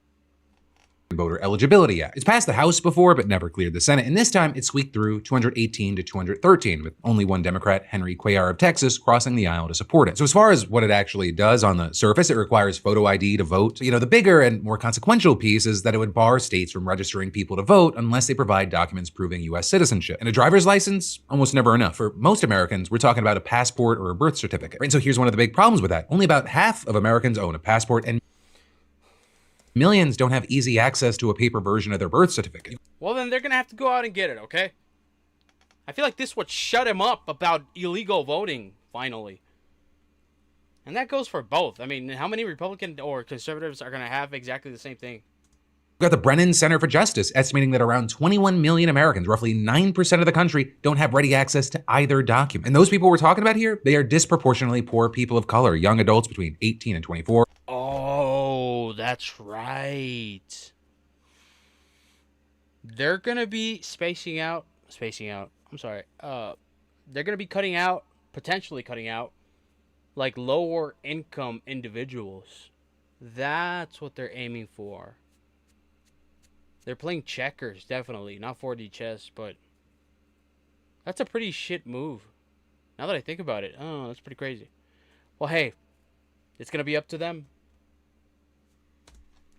Voter Eligibility Act. It's passed the House before, but never cleared the Senate, and this time it squeaked through 218 to 213, with only one Democrat, Henry Cuellar of Texas, crossing the aisle to support it. So as far as what it actually does on the surface, it requires photo ID to vote. You know, the bigger and more consequential piece is that it would bar states from registering people to vote unless they provide documents proving U.S. citizenship. And a driver's license? Almost never enough. For most Americans, we're talking about a passport or a birth certificate. And so here's one of the big problems with that. Only about half of Americans own a passport, and millions don't have easy access to a paper version of their birth certificate. Well, then they're going to have to go out and get it, okay? I feel like this would shut him up about illegal voting, finally. And that goes for both. I mean, how many Republican or conservatives are going to have exactly the same thing? We've got the Brennan Center for Justice estimating that around 21 million Americans, roughly 9% of the country, don't have ready access to either document. And those people we're talking about here, they are disproportionately poor people of color, young adults between 18 and 24. Oh, that's right. They're going to be spacing out. I'm sorry. They're going to be potentially cutting out, like lower income individuals. That's what they're aiming for. They're playing checkers, definitely. Not 4D chess, but that's a pretty shit move. Now that I think about it, oh, that's pretty crazy. Well, hey, it's going to be up to them.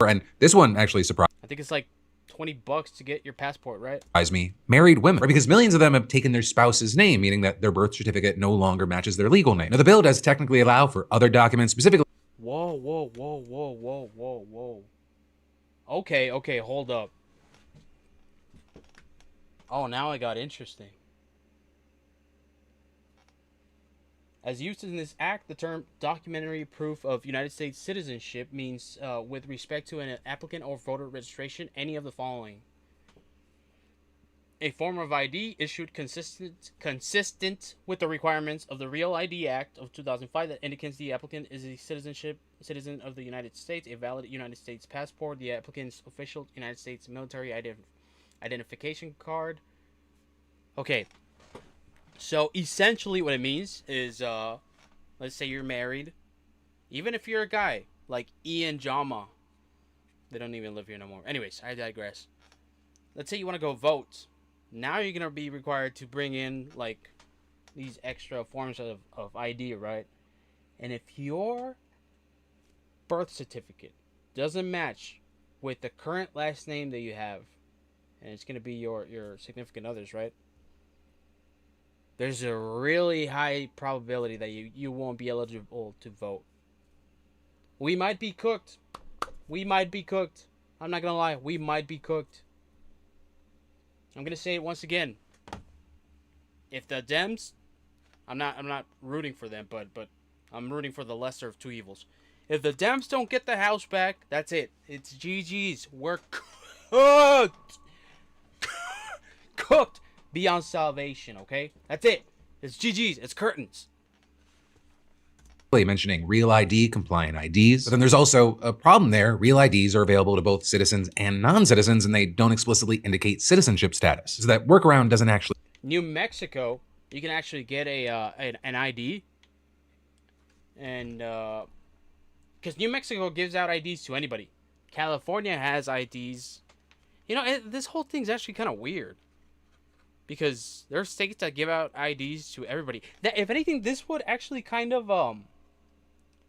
And this one actually surprised I think it's like $20 to get your passport, right? me. Married women, right? Because millions of them have taken their spouse's name, meaning that their birth certificate no longer matches their legal name. Now, the bill does technically allow for other documents, specifically. Whoa. Okay, hold up. Oh, now it got interesting. As used in this act, the term documentary proof of United States citizenship means, with respect to an applicant or voter registration, any of the following. A form of ID issued consistent with the requirements of the Real ID Act of 2005 that indicates the applicant is a citizen of the United States, a valid United States passport, the applicant's official United States military identification card. Okay. So essentially what it means is, let's say you're married, even if you're a guy like Ian Jama, they don't even live here no more. Anyways, I digress. Let's say you want to go vote. Now you're going to be required to bring in like these extra forms of ID, right? And if your birth certificate doesn't match with the current last name that you have, and it's going to be your significant others, right? There's a really high probability that you won't be eligible to vote. We might be cooked. I'm not going to lie. We might be cooked. I'm going to say it once again. If the Dems, I'm not rooting for them, but I'm rooting for the lesser of two evils. If the Dems don't get the House back, that's it. It's GG's. We're cooked. Cooked beyond salvation, okay? That's it. It's GG's. It's curtains. Mentioning Real ID compliant IDs. But then there's also a problem there. Real IDs are available to both citizens and non-citizens, and they don't explicitly indicate citizenship status. So that workaround doesn't actually. New Mexico, you can actually get an ID and because New Mexico gives out IDs to anybody. California has IDs. You know, this whole thing's actually kind of weird. Because there are states that give out IDs to everybody. That, if anything, this would actually kind of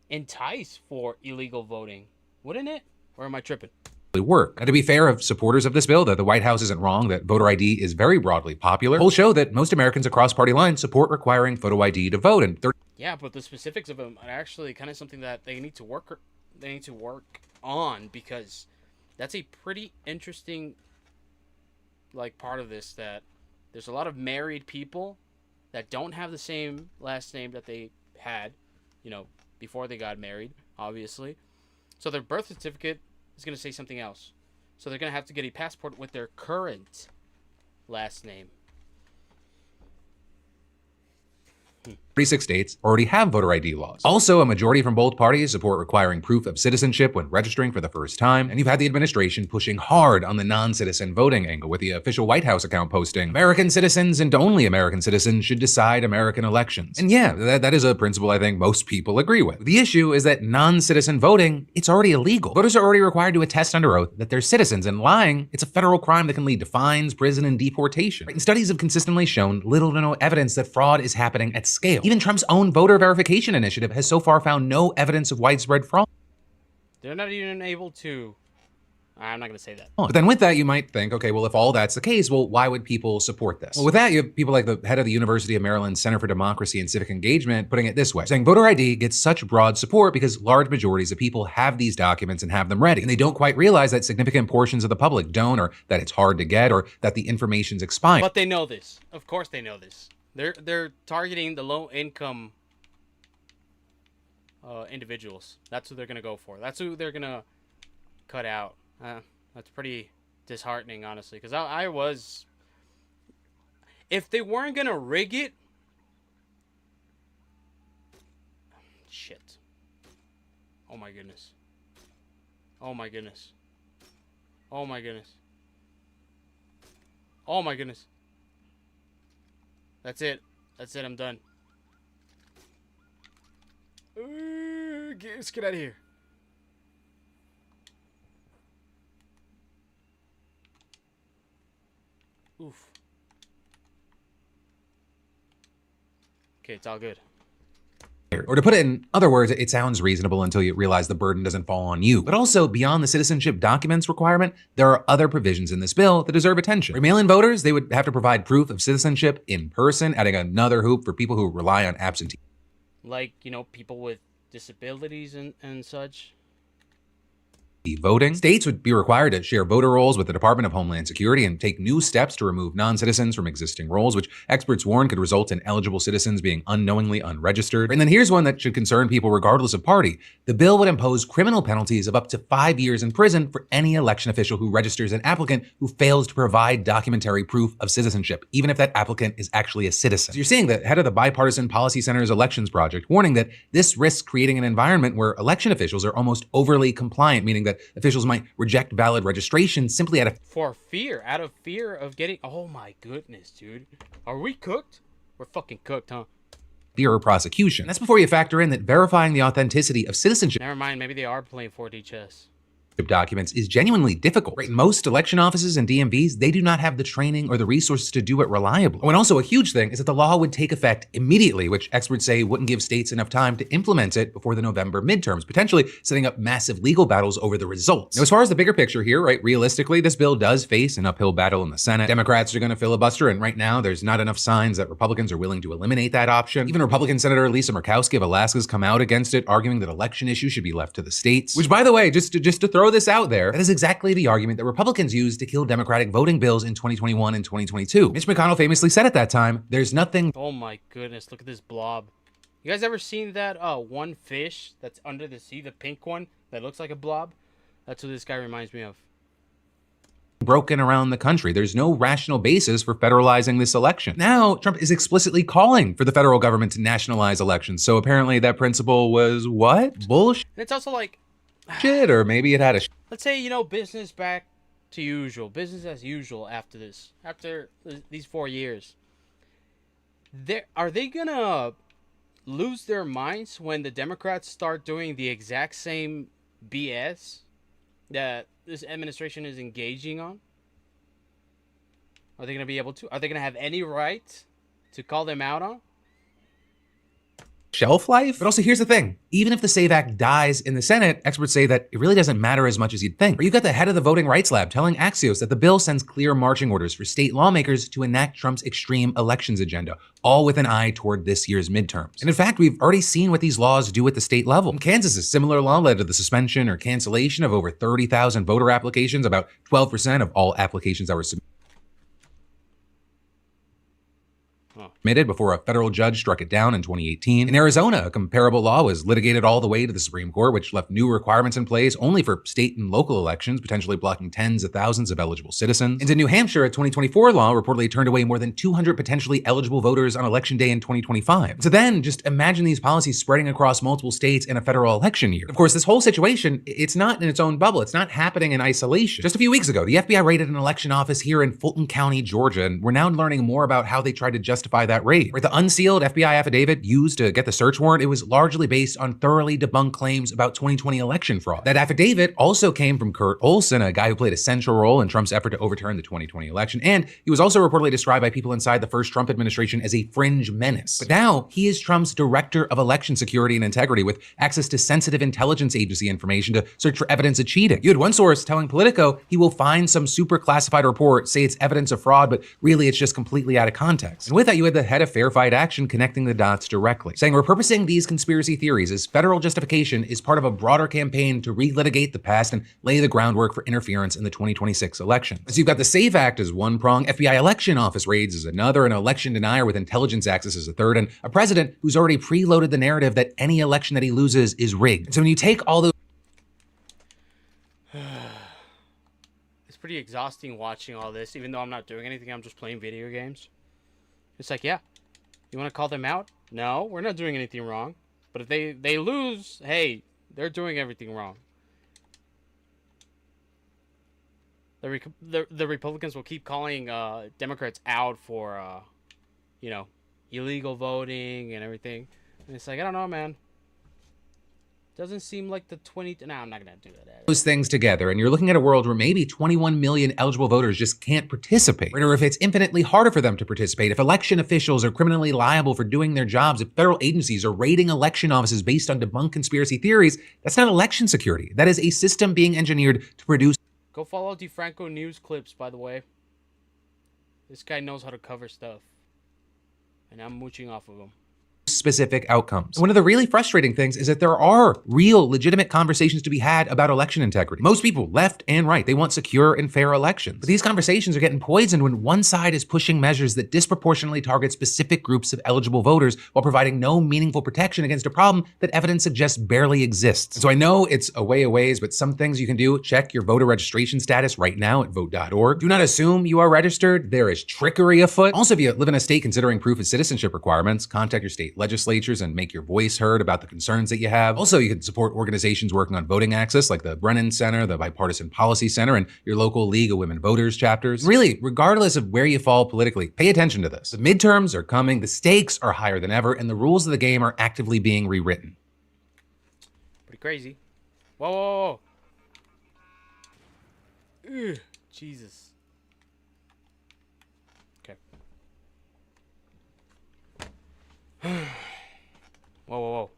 entice for illegal voting, wouldn't it? Or am I tripping? Work. And to be fair of supporters of this bill, that the White House isn't wrong that voter ID is very broadly popular. Polls show that most Americans across party lines support requiring photo ID to vote, and Yeah, but the specifics of them are actually kind of something that they need to work on, because that's a pretty interesting part of this, that there's a lot of married people that don't have the same last name that they had, you know, before they got married, obviously. So their birth certificate is going to say something else. So they're going to have to get a passport with their current last name. 36 states already have voter ID laws. Also, a majority from both parties support requiring proof of citizenship when registering for the first time, and you've had the administration pushing hard on the non-citizen voting angle, with the official White House account posting, American citizens and only American citizens should decide American elections. And yeah, that is a principle I think most people agree with. The issue is that non-citizen voting, it's already illegal. Voters are already required to attest under oath that they're citizens, and lying, it's a federal crime that can lead to fines, prison, and deportation. And studies have consistently shown little to no evidence that fraud is happening at scale. Even Trump's own voter verification initiative has so far found no evidence of widespread fraud. They're not even able to... I'm not going to say that. But then with that, you might think, okay, well, if all that's the case, well, why would people support this? Well, with that, you have people like the head of the University of Maryland Center for Democracy and Civic Engagement putting it this way, saying voter ID gets such broad support because large majorities of people have these documents and have them ready. And they don't quite realize that significant portions of the public don't, or that it's hard to get, or that the information's expired. But they know this. Of course they know this. They're targeting the low-income individuals. That's who they're going to go for. That's who they're going to cut out. That's pretty disheartening, honestly, because I was... If they weren't going to rig it... Shit. Oh, my goodness. Oh, my goodness. Oh, my goodness. Oh, my goodness. That's it. That's it. I'm done. Let's get out of here. Oof. Okay, it's all good. Or to put it in other words, it sounds reasonable until you realize the burden doesn't fall on you. But also, beyond the citizenship documents requirement, there are other provisions in this bill that deserve attention. For mail-in voters, they would have to provide proof of citizenship in person, adding another hoop for people who rely on absentee. Like, you know, people with disabilities and such. Voting. States would be required to share voter rolls with the Department of Homeland Security and take new steps to remove non-citizens from existing rolls, which experts warn could result in eligible citizens being unknowingly unregistered. And then here's one that should concern people regardless of party. The bill would impose criminal penalties of up to 5 years in prison for any election official who registers an applicant who fails to provide documentary proof of citizenship, even if that applicant is actually a citizen. So you're seeing the head of the Bipartisan Policy Center's Elections Project warning that this risks creating an environment where election officials are almost overly compliant, meaning that officials might reject valid registration simply out of fear of getting... Oh my goodness, dude. Are we cooked? We're fucking cooked, huh? fear of prosecution. That's before you factor in that verifying the authenticity of citizenship... Never mind, maybe they are playing 4D chess. ...documents is genuinely difficult. Right? Most election offices and DMVs, they do not have the training or the resources to do it reliably. Oh, and also a huge thing is that the law would take effect immediately, which experts say wouldn't give states enough time to implement it before the November midterms, potentially setting up massive legal battles over the results. Now, as far as the bigger picture here, right, realistically, this bill does face an uphill battle in the Senate. Democrats are going to filibuster, and right now there's not enough signs that Republicans are willing to eliminate that option. Even Republican Senator Lisa Murkowski of Alaska's come out against it, arguing that election issues should be left to the states. Which, by the way, just to throw this out there, that is exactly the argument that Republicans used to kill Democratic voting bills in 2021 and 2022. Mitch McConnell famously said at that time, there's nothing... Oh my goodness, look at this blob. You guys ever seen that one fish that's under the sea, the pink one, that looks like a blob? That's what this guy reminds me of. ...broken around the country. There's no rational basis for federalizing this election. Now, Trump is explicitly calling for the federal government to nationalize elections. So apparently that principle was what? Bullshit? And it's also like... Shit, or maybe it had a... Let's say, you know, business back to usual. Business as usual after this. After these 4 years. Are they gonna lose their minds when the Democrats start doing the exact same BS that this administration is engaging on? Are they going to be able to? Are they going to have any right to call them out on? Shelf life? But also, here's the thing. Even if the SAVE Act dies in the Senate, experts say that it really doesn't matter as much as you'd think. Or you've got the head of the Voting Rights Lab telling Axios that the bill sends clear marching orders for state lawmakers to enact Trump's extreme elections agenda, all with an eye toward this year's midterms. And in fact, we've already seen what these laws do at the state level. In Kansas, a similar law led to the suspension or cancellation of over 30,000 voter applications, about 12% of all applications that were submitted before a federal judge struck it down in 2018. In Arizona, a comparable law was litigated all the way to the Supreme Court, which left new requirements in place only for state and local elections, potentially blocking tens of thousands of eligible citizens. And in New Hampshire, a 2024 law reportedly turned away more than 200 potentially eligible voters on election day in 2025. So then, just imagine these policies spreading across multiple states in a federal election year. Of course, this whole situation, it's not in its own bubble. It's not happening in isolation. Just a few weeks ago, the FBI raided an election office here in Fulton County, Georgia, and we're now learning more about how they tried to justify that raid. Right, the unsealed FBI affidavit used to get the search warrant, it was largely based on thoroughly debunked claims about 2020 election fraud. That affidavit also came from Kurt Olson, a guy who played a central role in Trump's effort to overturn the 2020 election, and he was also reportedly described by people inside the first Trump administration as a fringe menace. But now, he is Trump's director of election security and integrity with access to sensitive intelligence agency information to search for evidence of cheating. You had one source telling Politico he will find some super classified report, say it's evidence of fraud, but really it's just completely out of context. And with that, you had the head of Fair Fight Action connecting the dots directly, saying repurposing these conspiracy theories as federal justification is part of a broader campaign to relitigate the past and lay the groundwork for interference in the 2026 election. So you've got the SAVE Act as one prong, FBI election office raids as another, an election denier with intelligence access as a third, and a president who's already preloaded the narrative that any election that he loses is rigged. So when you take all those It's pretty exhausting watching all this, even though I'm not doing anything, I'm just playing video games. It's like, yeah, you want to call them out? No, we're not doing anything wrong. But if they lose, hey, they're doing everything wrong. The Republicans will keep calling Democrats out for, you know, illegal voting and everything. And it's like, I don't know, man. Doesn't seem like the 20... No, I'm not going to do that. Those things together, and you're looking at a world where maybe 21 million eligible voters just can't participate. Or if it's infinitely harder for them to participate, if election officials are criminally liable for doing their jobs, if federal agencies are raiding election offices based on debunked conspiracy theories, that's not election security. That is a system being engineered to produce... Go follow DeFranco news clips, by the way. This guy knows how to cover stuff. And I'm mooching off of him. Specific outcomes. And one of the really frustrating things is that there are real, legitimate conversations to be had about election integrity. Most people, left and right, they want secure and fair elections. But these conversations are getting poisoned when one side is pushing measures that disproportionately target specific groups of eligible voters while providing no meaningful protection against a problem that evidence suggests barely exists. And so I know it's a ways, but some things you can do. Check your voter registration status right now at vote.org. Do not assume you are registered. There is trickery afoot. Also, if you live in a state considering proof of citizenship requirements, contact your state legislatures and make your voice heard about the concerns that you have. Also, you can support organizations working on voting access like the Brennan Center, the Bipartisan Policy Center, and your local League of Women Voters chapters. Really, regardless of where you fall politically, pay attention to this. The midterms are coming, the stakes are higher than ever, and the rules of the game are actively being rewritten. Pretty crazy. Whoa, whoa, whoa. Ugh, Jesus. Okay. Whoa, whoa, whoa.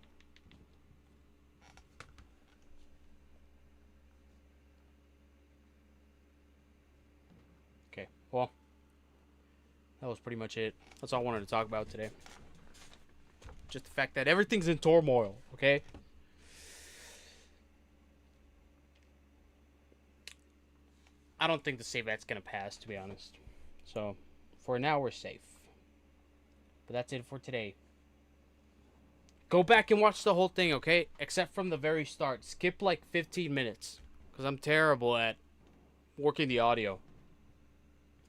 Okay, well, that was pretty much it. That's all I wanted to talk about today. Just the fact that everything's in turmoil, okay? I don't think the SAVE Act's gonna pass, to be honest. So, for now, we're safe. But that's it for today. Go back and watch the whole thing, okay? Except from the very start. Skip like 15 minutes. Because I'm terrible at working the audio.